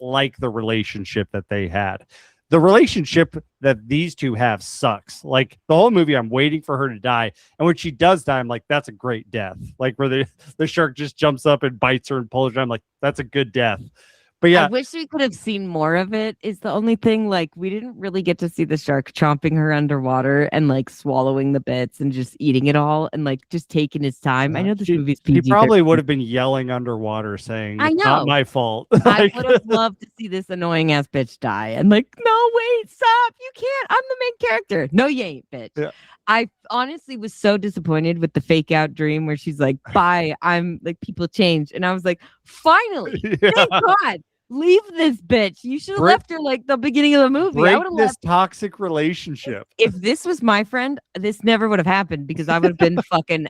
like the relationship that they had. The relationship that these two have sucks. Like the whole movie, I'm waiting for her to die, and when she does die, I'm like, that's a great death. Like where the shark just jumps up and bites her and pulls her. I'm like, that's a good death. But yeah, I wish we could have seen more of it is the only thing. Like we didn't really get to see the shark chomping her underwater and like swallowing the bits and just eating it all and like just taking his time. I know this movie's PG. He probably would have been yelling underwater saying, I know. It's not my fault. I would have loved to see this annoying ass bitch die and like, no, wait, stop. You can't. I'm the main character. No, you ain't, bitch. Yeah. I honestly was so disappointed with the fake out dream where she's like, bye. I'm like, people change. And I was like, finally, thank God. Leave this bitch. You should have left her like the beginning of the movie. Break I would have this left. toxic relationship. If this was my friend, this never would have happened because I would have been fucking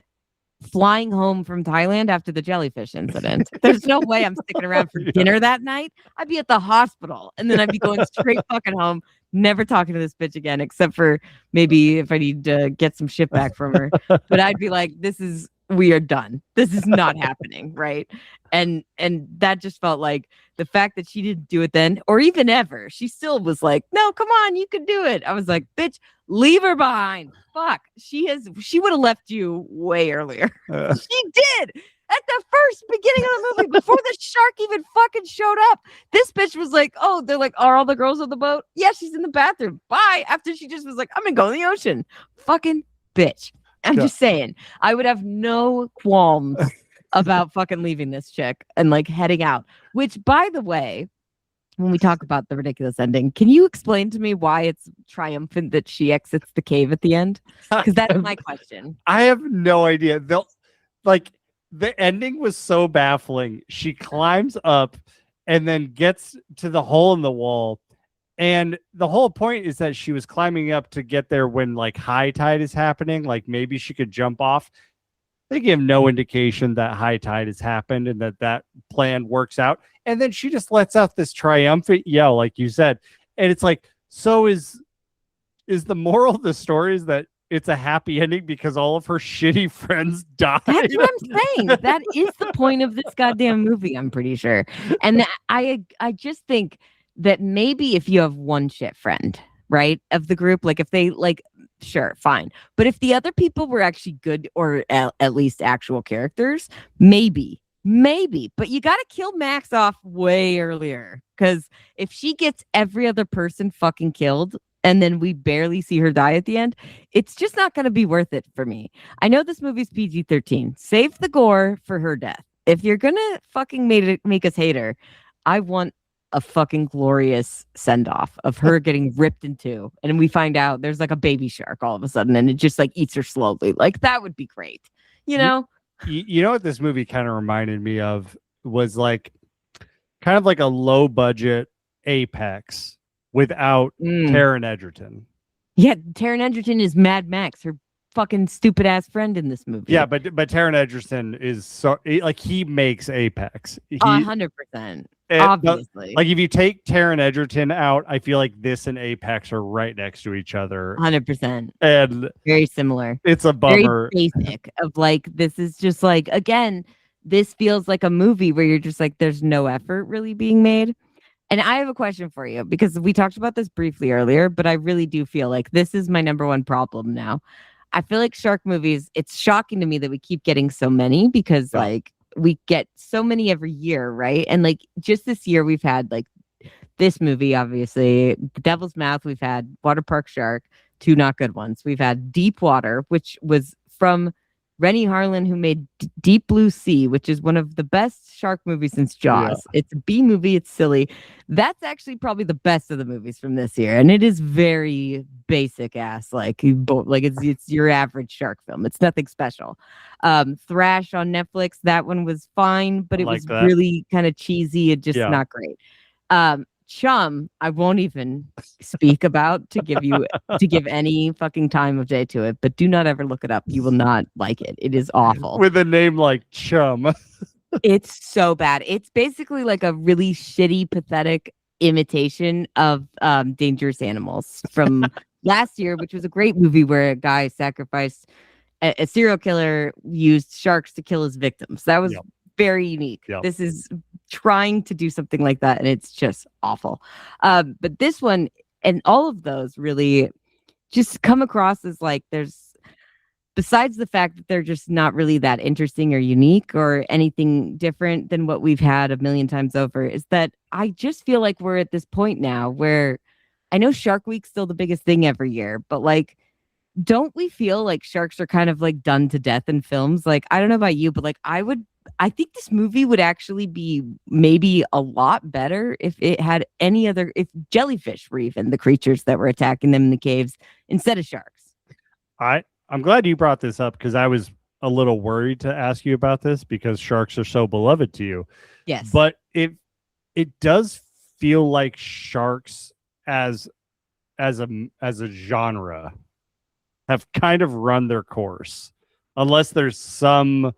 flying home from Thailand after the jellyfish incident. There's no way I'm sticking around for dinner that night. I'd be at the hospital and then I'd be going straight fucking home, never talking to this bitch again, except for maybe if I need to get some shit back from her. But I'd be like, we are done. This is not happening, right? And that just felt like the fact that she didn't do it then, or even ever, she still was like, no, come on, you can do it. I was like, bitch, leave her behind. Fuck. She would have left you way earlier. She did at the first beginning of the movie before the shark even fucking showed up. This bitch was like, oh, they're like, are all the girls on the boat? Yeah, she's in the bathroom. Bye. After she just was like, I'm gonna go in the ocean. Fucking bitch. I'm just saying, I would have no qualms about fucking leaving this chick and like heading out. Which, by the way, when we talk about the ridiculous ending, can you explain to me why it's triumphant that she exits the cave at the end? Because that's my question. I have no idea. The ending was so baffling. She climbs up and then gets to the hole in the wall. And the whole point is that she was climbing up to get there when like high tide is happening. Like maybe she could jump off. They give no indication that high tide has happened and that plan works out. And then she just lets out this triumphant yell, like you said. And it's like, so is the moral of the story is that it's a happy ending because all of her shitty friends died? That's what I'm saying. That is the point of this goddamn movie, I'm pretty sure. And I just think that maybe if you have one shit friend, right, of the group. Like if they like, sure, fine. But if the other people were actually good or at least actual characters, maybe. But you got to kill Max off way earlier, because if she gets every other person fucking killed and then we barely see her die at the end, it's just not going to be worth it for me. I know this movie's PG-13. Save the gore for her death. If you're going to fucking make us hate her, I want a fucking glorious send-off of her getting ripped in two. And we find out there's like a baby shark all of a sudden and it just like eats her slowly. Like that would be great. You know? You know what this movie kind of reminded me of was like kind of like a low budget Apex without Taron Egerton. Yeah, Taron Egerton is Mad Max, her fucking stupid ass friend in this movie. Yeah, but Taron Egerton is so like he makes Apex. 100%. Obviously. Like if you take Taron Egerton out, I feel like this and Apex are right next to each other. 100%. And very similar. It's a bummer. Very basic of like, this is just like, again, this feels like a movie where you're just like, there's no effort really being made. And I have a question for you, because we talked about this briefly earlier, but I really do feel like this is my number one problem now. I feel like shark movies, it's shocking to me that we keep getting so many, because like we get so many every year, right? And like just this year we've had like this movie, obviously, The Devil's Mouth, we've had Water Park Shark, two not good ones. We've had Deep Water, which was from Rennie Harlan, who made Deep Blue Sea, which is one of the best shark movies since Jaws. Yeah. It's a B movie. It's silly. That's actually probably the best of the movies from this year, and it is very basic ass. Like it's your average shark film. It's nothing special. Thrash on Netflix. That one was fine, but it was really kind of cheesy and just not great. Chum, I won't even speak about to give any fucking time of day to it, but do not ever look it up. You will not like it. It is awful. With a name like Chum. It's so bad. It's basically like a really shitty, pathetic imitation of Dangerous Animals from last year, which was a great movie where a guy sacrificed a serial killer used sharks to kill his victims. That was very unique. This is trying to do something like that, and it's just awful. But this one and all of those really just come across as like there's, besides the fact that they're just not really that interesting or unique or anything different than what we've had a million times over, is that I just feel like we're at this point now where I know Shark Week's still the biggest thing every year, but like, don't we feel like sharks are kind of like done to death in films? Like, I don't know about you, but like I think this movie would actually be maybe a lot better if it had if jellyfish were even the creatures that were attacking them in the caves instead of sharks. I'm glad you brought this up, because I was a little worried to ask you about this because sharks are so beloved to you. Yes. But it does feel like sharks as a genre have kind of run their course, unless there's some.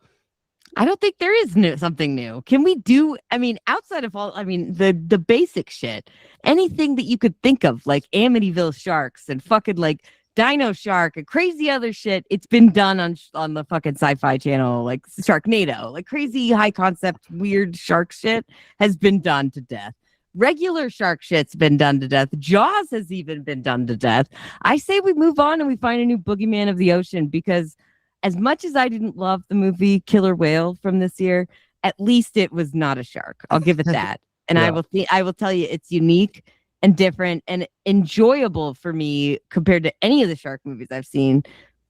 I don't think there is something new. Can we do, I mean, outside of all, I mean, the basic shit, anything that you could think of, like Amityville sharks and fucking like Dino Shark and crazy other shit, it's been done on the fucking Sci-Fi Channel, like Sharknado, like crazy high concept weird shark shit has been done to death. Regular shark shit's been done to death. Jaws has even been done to death. I say we move on and we find a new boogeyman of the ocean, because as much as I didn't love the movie Killer Whale from this year, at least it was not a shark. I'll give it that. And I will tell you, it's unique and different and enjoyable for me compared to any of the shark movies I've seen.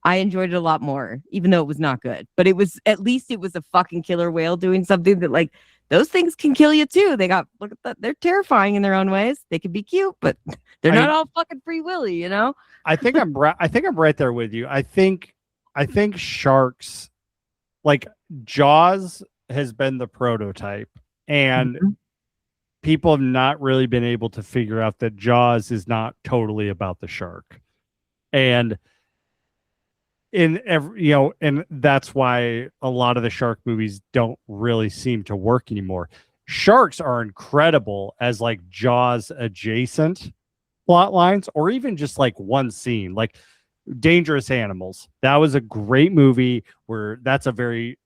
I enjoyed it a lot more, even though it was not good. But it was, at least it was a fucking killer whale doing something that, like, those things can kill you too. They got, look at that. They're terrifying in their own ways. They can be cute, but they're not all fucking free willy, you know? I think I'm right there with you. I think sharks, like Jaws has been the prototype, and people have not really been able to figure out that Jaws is not totally about the shark. And and that's why a lot of the shark movies don't really seem to work anymore. Sharks are incredible as like Jaws adjacent plot lines, or even just like one scene, like Dangerous Animals. That was a great movie where that's a very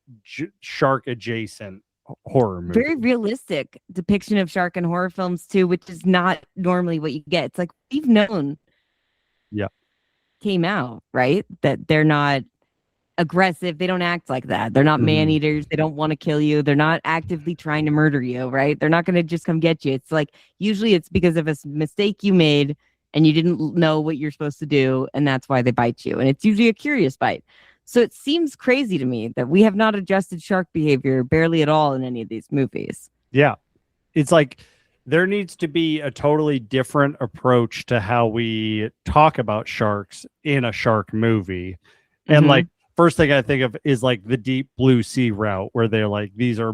shark adjacent horror movie. Very realistic depiction of shark and horror films too, which is not normally what you get. It's like we've known came out, right? That they're not aggressive. They don't act like that. They're not man eaters. They don't want to kill you. They're not actively trying to murder you, right? They're not going to just come get you. It's like usually it's because of a mistake you made and you didn't know what you're supposed to do, and that's why they bite you. And it's usually a curious bite. So it seems crazy to me that we have not adjusted shark behavior barely at all in any of these movies. Yeah. It's like there needs to be a totally different approach to how we talk about sharks in a shark movie. And like, first thing I think of is like the deep blue sea route where they're like, these are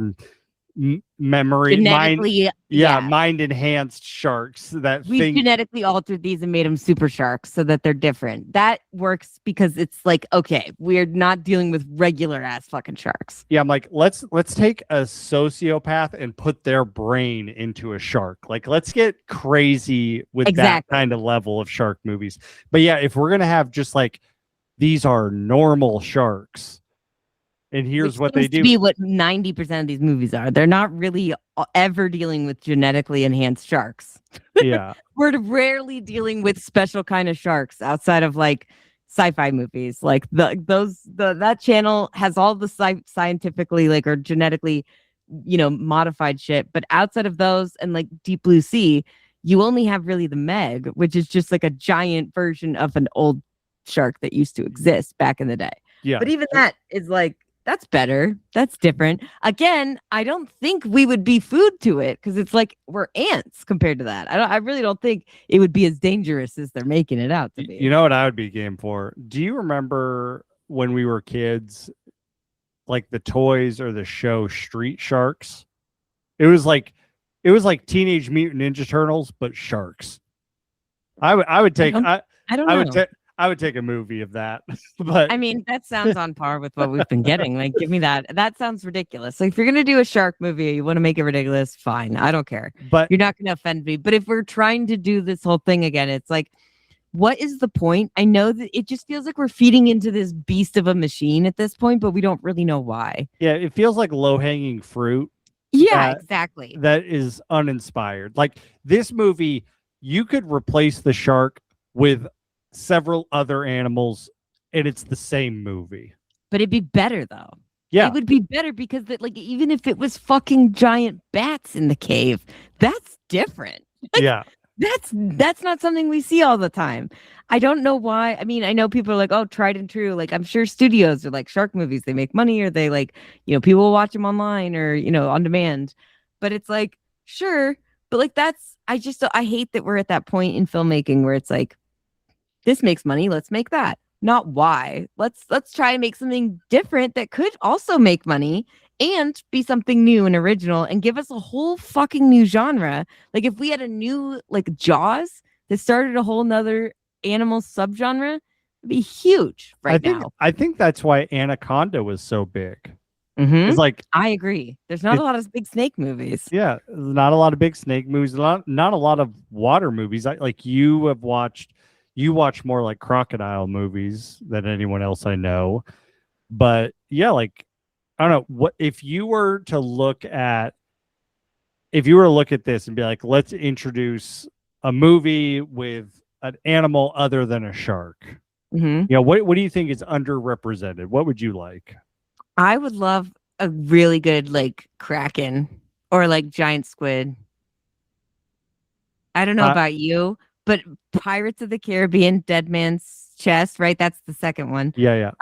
memory mind enhanced sharks that we genetically altered these and made them super sharks so that they're different. That works because it's like, okay, we're not dealing with regular ass fucking sharks. Yeah, I'm like, let's take a sociopath and put their brain into a shark. Like, let's get crazy with that kind of level of shark movies. But yeah, if we're gonna have just like these are normal sharks, and here's what they do. Be what 90% of these movies are. They're not really ever dealing with genetically enhanced sharks. Yeah. We're rarely dealing with special kind of sharks outside of like sci-fi movies. Like that channel has all the scientifically like or genetically, modified shit. But outside of those and like Deep Blue Sea, you only have really the Meg, which is just like a giant version of an old shark that used to exist back in the day. Yeah. But even that is like, that's better. That's different. Again, I don't think we would be food to it because it's like we're ants compared to that. I really don't think it would be as dangerous as they're making it out to be. You know what I would be game for? Do you remember when we were kids, like the toys or the show Street Sharks? It was like Teenage Mutant Ninja Turtles, but sharks. I would take. I don't know. I would take a movie of that. But I mean, that sounds on par with what we've been getting. Like, give me that. That sounds ridiculous. Like, if you're going to do a shark movie, you want to make it ridiculous, fine. I don't care. But you're not going to offend me. But if we're trying to do this whole thing again, it's like, what is the point? I know that it just feels like we're feeding into this beast of a machine at this point, but we don't really know why. Yeah, it feels like low-hanging fruit. Yeah, exactly. That is uninspired. Like, this movie, you could replace the shark with several other animals and it's the same movie, but it'd be better though. Yeah, it would be better because that, like, even if it was fucking giant bats in the cave, that's different. Like, yeah, that's not something we see all the time. I don't know why. I mean, I know people are like, oh, tried and true. Like, I'm sure studios are like shark movies, they make money, or they like, people will watch them online or on demand. But it's like, sure, but like I hate that we're at that point in filmmaking where it's like, this makes money, let's make that. Not why. Let's try and make something different that could also make money and be something new and original and give us a whole fucking new genre. Like if we had a new like Jaws that started a whole nother animal subgenre, it'd be huge now. I think that's why Anaconda was so big. It's like, I agree. There's not a lot of big snake movies. Yeah, not a lot of big snake movies. Not a lot of water movies. You watch more like crocodile movies than anyone else I know. But yeah, like, I don't know what, if you were to look at this and be like, let's introduce a movie with an animal other than a shark. What do you think is underrepresented? What would you like? I would love a really good like kraken or like giant squid. I don't know about you, but Pirates of the Caribbean, Dead Man's Chest, right? That's the second one. Yeah.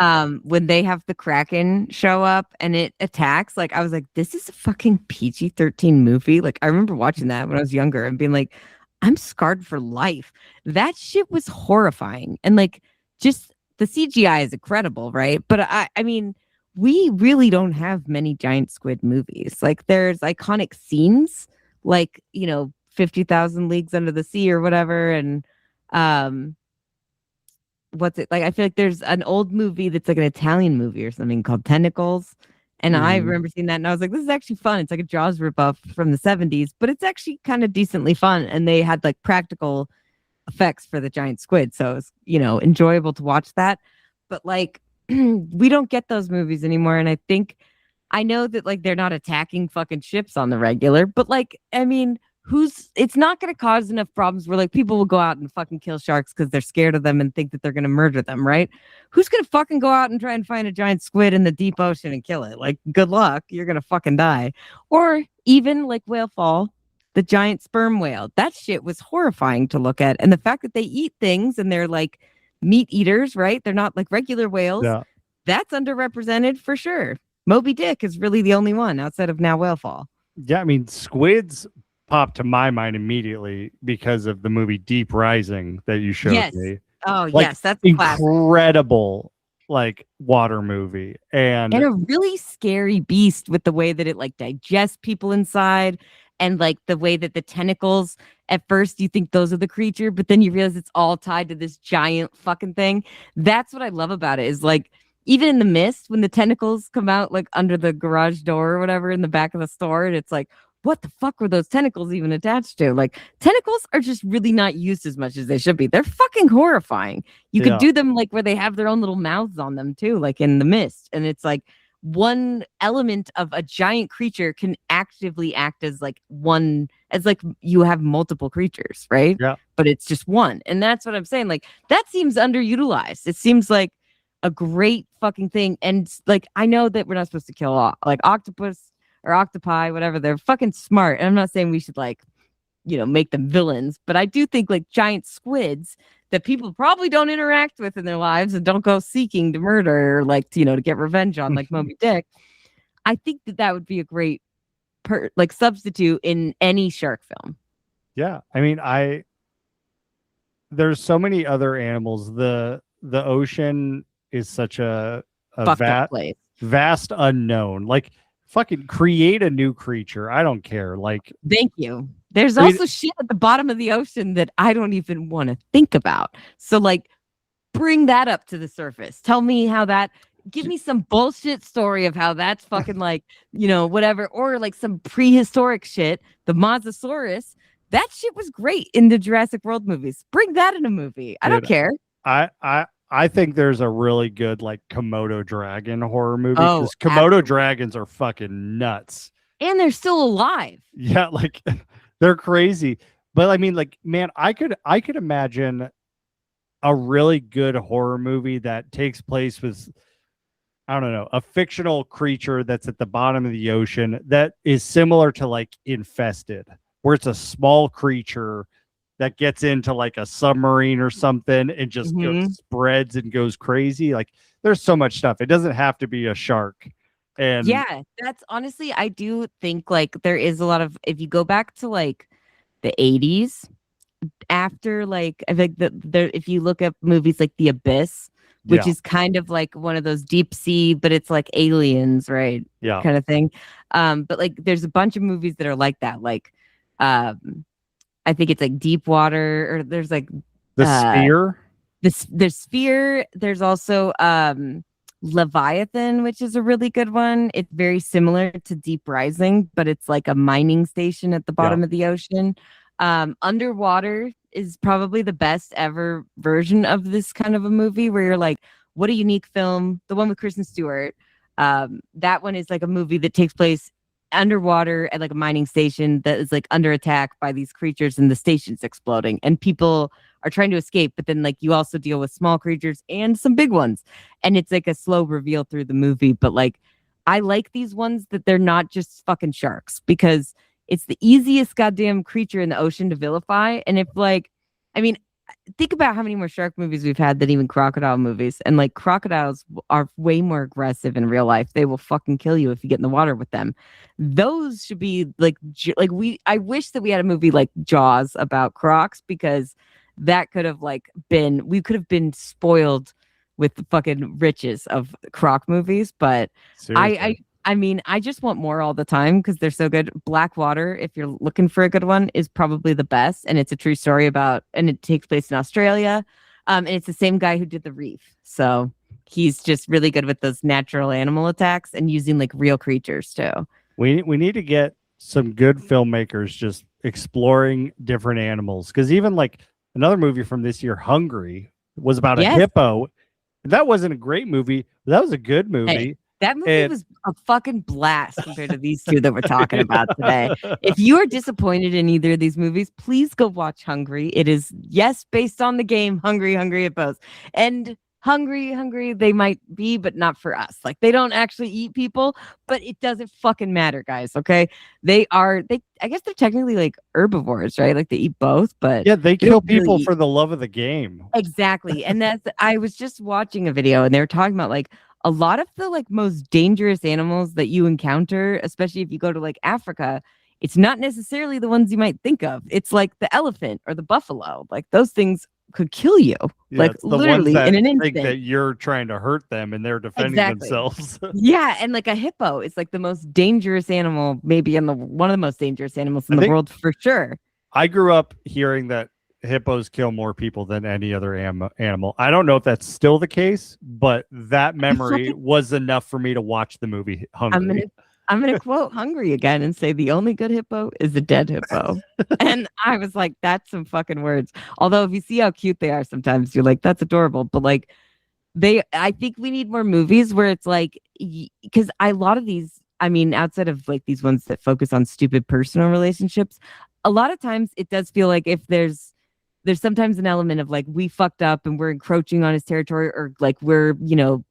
When they have the Kraken show up and it attacks, like I was like, this is a fucking PG-13 movie. Like I remember watching that when I was younger and being like, I'm scarred for life. That shit was horrifying. And like just the CGI is incredible, right? But I mean, we really don't have many giant squid movies. Like there's iconic scenes like, 50,000 Leagues Under the Sea or whatever. And what's it like? I feel like there's an old movie that's like an Italian movie or something called Tentacles. And I remember seeing that and I was like, this is actually fun. It's like a Jaws ripoff from the 70s, but it's actually kind of decently fun. And they had like practical effects for the giant squid. So it's, enjoyable to watch that. But like, we don't get those movies anymore. And I know that like they're not attacking fucking ships on the regular, but like, I mean, it's not going to cause enough problems where like people will go out and fucking kill sharks because they're scared of them and think that they're going to murder them, right? Who's going to fucking go out and try and find a giant squid in the deep ocean and kill it? Like, good luck. You're going to fucking die. Or even like whale fall, the giant sperm whale. That shit was horrifying to look at. And the fact that they eat things and they're like meat eaters, right? They're not like regular whales. Yeah. That's underrepresented for sure. Moby Dick is really the only one outside of now whale fall. Yeah, I mean, squids popped to my mind immediately because of the movie Deep Rising that you showed me. Oh, like, yes, that's incredible, like water movie, and a really scary beast with the way that it like digests people inside, and like the way that the tentacles. At first, you think those are the creature, but then you realize it's all tied to this giant fucking thing. That's what I love about it. Is like. Even in the mist, when the tentacles come out like under the garage door or whatever in the back of the store, and it's like, what the fuck were those tentacles even attached to? Like, tentacles are just really not used as much as they should be. They're fucking horrifying. You could do them like where they have their own little mouths on them too, like in the mist. And it's like one element of a giant creature can actively act as like you have multiple creatures, right? Yeah. But it's just one. And that's what I'm saying. Like, that seems underutilized. It seems like a great fucking thing. And like, I know that we're not supposed to kill like octopus or octopi, whatever. They're fucking smart. And I'm not saying we should like, make them villains, but I do think like giant squids that people probably don't interact with in their lives and don't go seeking to murder or like, to get revenge on like Moby Dick. I think that would be a great substitute in any shark film. Yeah. I mean, there's so many other animals. The ocean is such a vast unknown. Like, fucking create a new creature. I don't care. Like, thank you. There's also shit at the bottom of the ocean that I don't even want to think about. So like, bring that up to the surface. Tell me how that. Give me some bullshit story of how that's fucking like, whatever, or like some prehistoric shit. The Mosasaurus. That shit was great in the Jurassic World movies. Bring that in a movie. I don't care. I think there's a really good like Komodo dragon horror movie because Komodo dragons are fucking nuts. And they're still alive. Yeah, like they're crazy. But I mean, like, man, I could imagine a really good horror movie that takes place with, I don't know, a fictional creature that's at the bottom of the ocean that is similar to like Infested, where it's a small creature that gets into like a submarine or something and just spreads and goes crazy. Like, there's so much stuff. It doesn't have to be a shark. And yeah, that's honestly, I do think like there is a lot of, if you go back to like the 80s, after like, I think that if you look at movies like The Abyss, which is kind of like one of those deep sea, but it's like aliens, right? Yeah. Kind of thing. But like, there's a bunch of movies that are like that. Like, I think it's like Deep Water, or there's like The Sphere. The Sphere. There's also Leviathan, which is a really good one. It's very similar to Deep Rising, but it's like a mining station at the bottom of the ocean. Underwater is probably the best ever version of this kind of a movie where you're like, what a unique film. The one with Kristen Stewart. That one is like a movie that takes place underwater at like a mining station that is like under attack by these creatures and the station's exploding and people are trying to escape, but then like you also deal with small creatures and some big ones, and it's like a slow reveal through the movie. But like, I like these ones that they're not just fucking sharks, because it's the easiest goddamn creature in the ocean to vilify. And if like, I mean, think about how many more shark movies we've had than even crocodile movies. And like, crocodiles are way more aggressive in real life. They will fucking kill you if you get in the water with them. Those should be like I wish that we had a movie like Jaws about crocs, because that could have like we could have been spoiled with the fucking riches of croc movies. But I mean, I just want more all the time because they're so good. Blackwater, if you're looking for a good one, is probably the best. And it's a true story and it takes place in Australia. And it's the same guy who did The Reef. So he's just really good with those natural animal attacks and using like real creatures too. We need to get some good filmmakers just exploring different animals. Because even like another movie from this year, Hungry, was about a hippo. That wasn't a great movie, but that was a good movie. Hey, that movie was a fucking blast compared to these two that we're talking about today. If you are disappointed in either of these movies, please go watch Hungry. It is, yes, based on the game Hungry Hippos. And hungry they might be, but not for us. Like, they don't actually eat people, but it doesn't fucking matter, guys. Okay, I guess they're technically like herbivores, right? Like, they eat both, but yeah, they kill people for the love of the game. Exactly. And I was just watching a video and they were talking about like a lot of the like most dangerous animals that you encounter, especially if you go to like Africa, it's not necessarily the ones you might think of. It's like the elephant or the buffalo. Like, those things could kill you, Yeah, like it's the literally ones that in an think instant. that you're trying to hurt them and they're defending themselves. Yeah, and like a hippo is like the most dangerous animal, maybe one of the most dangerous animals in the world for sure. I grew up hearing that hippos kill more people than any other animal. I don't know if that's still the case, but that memory was enough for me to watch the movie Hungry. I'm gonna quote Hungry again and say the only good hippo is a dead hippo. And I was like, that's some fucking words. Although if you see how cute they are sometimes, you're like, that's adorable. But like, I think we need more movies where it's like, because a lot of these, I mean, outside of like these ones that focus on stupid personal relationships, a lot of times it does feel like if there's sometimes an element of like, we fucked up and we're encroaching on his territory, or like we're,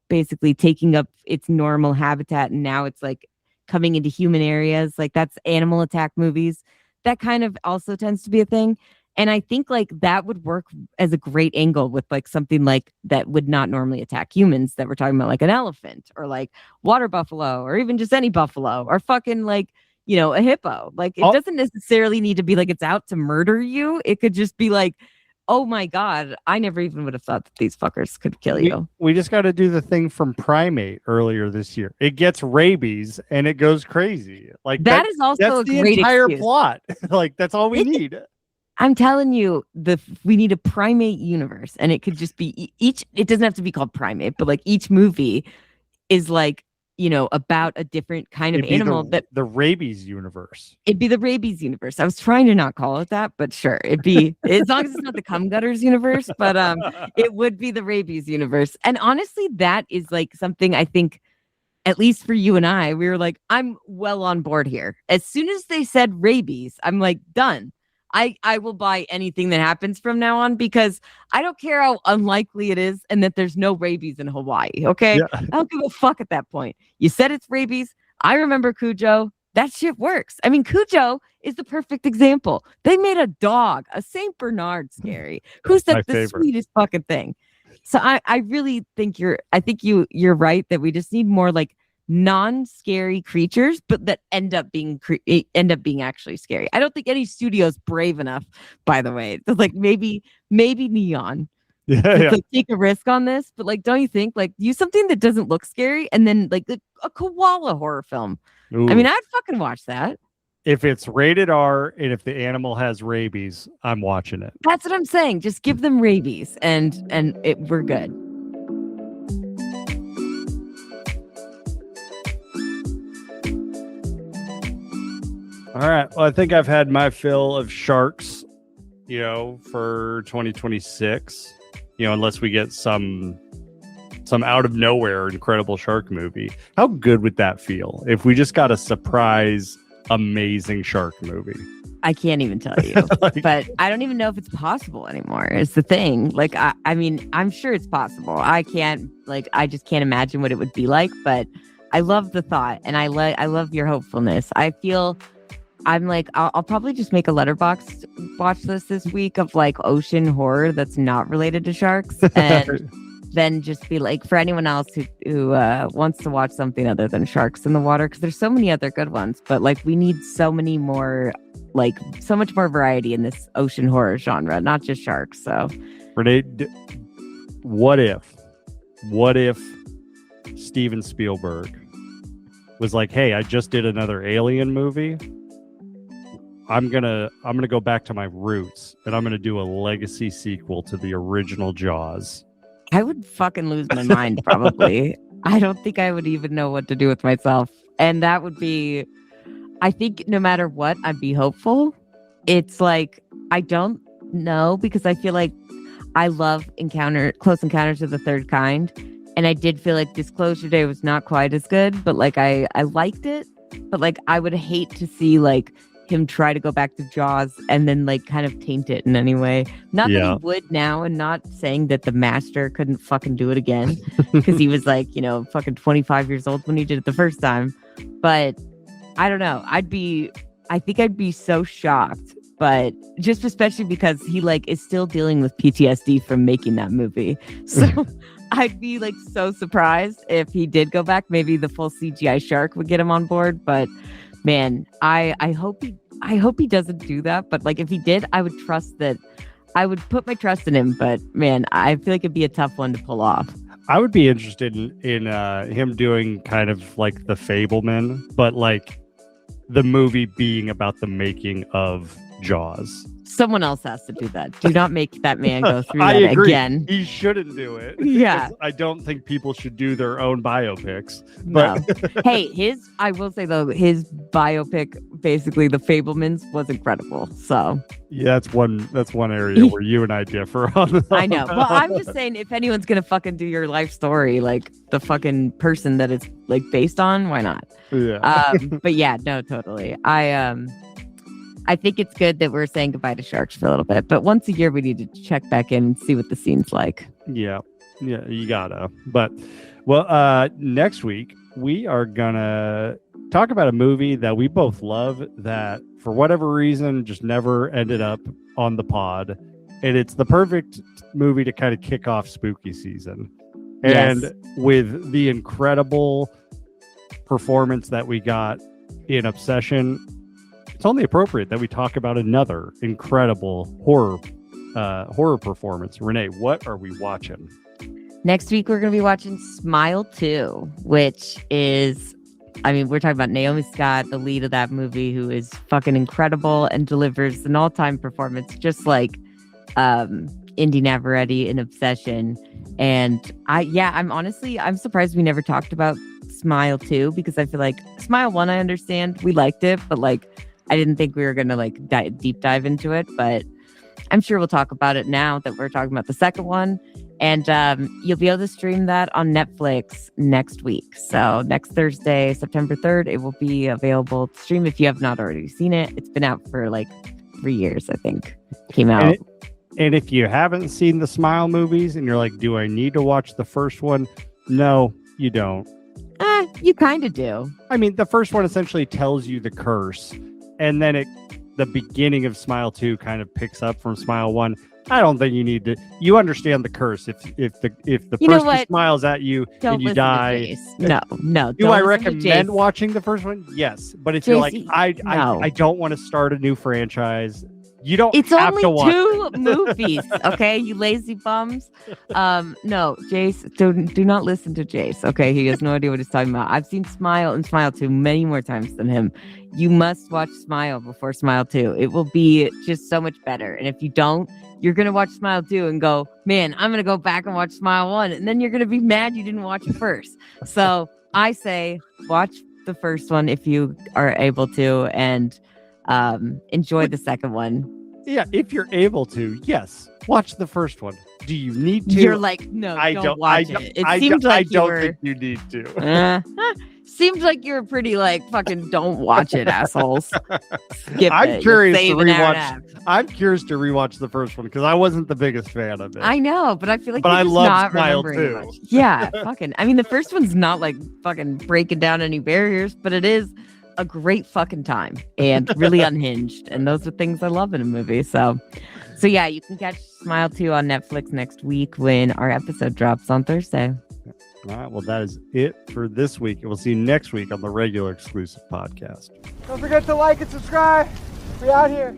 basically taking up its normal habitat and now it's like coming into human areas. Like, that's animal attack movies. That kind of also tends to be a thing. And I think like that would work as a great angle with like something like that would not normally attack humans, that we're talking about, like an elephant or like water buffalo or even just any buffalo or fucking like, a hippo. Like, it doesn't necessarily need to be like it's out to murder you. It could just be like, oh my God, I never even would have thought that these fuckers could kill you. We just got to do the thing from Primate earlier this year. It gets rabies and it goes crazy. Like, that is also that's a the great entire excuse. plot. Like, that's all we need. I'm telling you, we need a primate universe, and it could just be it doesn't have to be called Primate, but like each movie is like, about a different kind of animal. The rabies universe. It'd be the rabies universe. I was trying to not call it that, but sure, it'd be as long as it's not the cum gutters universe, but it would be the rabies universe. And honestly, that is like something I think, at least for you and I, we were like, I'm well on board here. As soon as they said rabies, I'm like, done. I will buy anything that happens from now on, because I don't care how unlikely it is and that there's no rabies in Hawaii. Okay. Yeah. I don't give a fuck at that point. You said it's rabies. I remember Cujo. That shit works. I mean, Cujo is the perfect example. They made a dog, a Saint Bernard, scary. Who's the sweetest fucking thing? So I really think you're right that we just need more like non-scary creatures, but that end up being actually scary. I don't think any studio's brave enough, by the way. It's like maybe Neon. Like, take a risk on this, but like, don't you think, like, use something that doesn't look scary and then like a koala horror film. Ooh. I mean, I'd fucking watch that. If it's rated R and if the animal has rabies, I'm watching it. That's what I'm saying. Just give them rabies and we're good. All right. Well, I think I've had my fill of sharks, for 2026, unless we get some out of nowhere incredible shark movie. How good would that feel if we just got a surprise, amazing shark movie? I can't even tell you, but I don't even know if it's possible anymore. It's the thing. Like, I mean, I'm sure it's possible. I just can't imagine what it would be like, but I love the thought and I love your hopefulness. I feel I'm like, I'll probably just make a letterbox watch list this week of like ocean horror that's not related to sharks, and then just be like, for anyone else who wants to watch something other than sharks in the water, because there's so many other good ones, but like we need so many more, like so much more variety in this ocean horror genre, not just sharks. So, Renee, what if Steven Spielberg was like, hey, I just did another Alien movie. I'm gonna go back to my roots and I'm gonna do a legacy sequel to the original Jaws. I would fucking lose my mind, probably. I don't think I would even know what to do with myself. And that would be, I think no matter what, I'd be hopeful. It's like, I don't know, because I feel like I love Close Encounters of the Third Kind. And I did feel like Disclosure Day was not quite as good, but like I liked it. But like I would hate to see like him try to go back to Jaws and then like kind of taint it in any way. Not that he would now, and not saying that the master couldn't fucking do it again because he was like, fucking 25 years old when he did it the first time. But I don't know. I think I'd be so shocked, but just especially because he like is still dealing with PTSD from making that movie. So I'd be like so surprised if he did go back. Maybe the full CGI shark would get him on board, but man, I hope he doesn't do that. But like if he did, I would put my trust in him. But man, I feel like it'd be a tough one to pull off. I would be interested in him doing kind of like The Fableman, but like the movie being about the making of Jaws. Someone else has to do that. Do not make that man go through I that agree. again. He shouldn't do it. Yeah. I don't think people should do their own biopics. No. But Hey, I will say though, his biopic, basically The Fablemans, was incredible. So yeah, that's one area where you and I differ on. I know. Well, I'm just saying, if anyone's gonna fucking do your life story, like the fucking person that it's like based on, why not? Yeah. But yeah, no, totally. I think it's good that we're saying goodbye to sharks for a little bit, but once a year we need to check back in and see what the scene's like. Yeah, you gotta. But well, next week we are gonna talk about a movie that we both love that for whatever reason just never ended up on the pod, and it's the perfect movie to kind of kick off spooky season. And with the incredible performance that we got in Obsession, it's only appropriate that we talk about another incredible horror performance. Renee, what are we watching? Next week, we're going to be watching Smile 2, which is, we're talking about Naomi Scott, the lead of that movie, who is fucking incredible and delivers an all-time performance, just like Indy Navarrete in Obsession. And I'm surprised we never talked about Smile 2, because I feel like Smile 1, I understand, we liked it, but like, I didn't think we were going to like deep dive into it, but I'm sure we'll talk about it now that we're talking about the second one. And you'll be able to stream that on Netflix next week. So next Thursday, September 3rd, it will be available to stream if you have not already seen it. It's been out for like 3 years, I think. Came out. And if you haven't seen the Smile movies and you're like, do I need to watch the first one? No, you don't. You kind of do. The first one essentially tells you the curse. And then the beginning of Smile 2 kind of picks up from Smile 1. I don't think you need to. You understand the curse. If the person smiles at you and you die. No. Do I recommend watching the first one? Yes. But if you're like, I don't want to start a new franchise, you don't have to watch. It's only 2 movies, okay? You lazy bums. No, Jace, do not listen to Jace, okay? He has no idea what he's talking about. I've seen Smile and Smile 2 many more times than him. You must watch Smile before Smile 2. It will be just so much better. And if you don't, you're going to watch Smile 2 and go, man, I'm going to go back and watch Smile 1. And then you're going to be mad you didn't watch it first. So I say watch the first one if you are able to, and enjoy the second one. Yeah, if you're able to, yes, watch the first one. Do you need to? You're like, no, don't watch it. It seems like I don't think you need to. Seems like you're pretty like fucking don't watch it, assholes. Skip I'm curious to rewatch. I'm curious to rewatch the first one because I wasn't the biggest fan of it. I know, but I feel like I love not Smile remembering too. much. Yeah, fucking. The first one's not like fucking breaking down any barriers, but it is a great fucking time and really unhinged. And those are things I love in a movie. So yeah, you can catch Smile 2 on Netflix next week when our episode drops on Thursday. All right, well, that is it for this week. And we'll see you next week on the regular exclusive podcast. Don't forget to like and subscribe. We out here.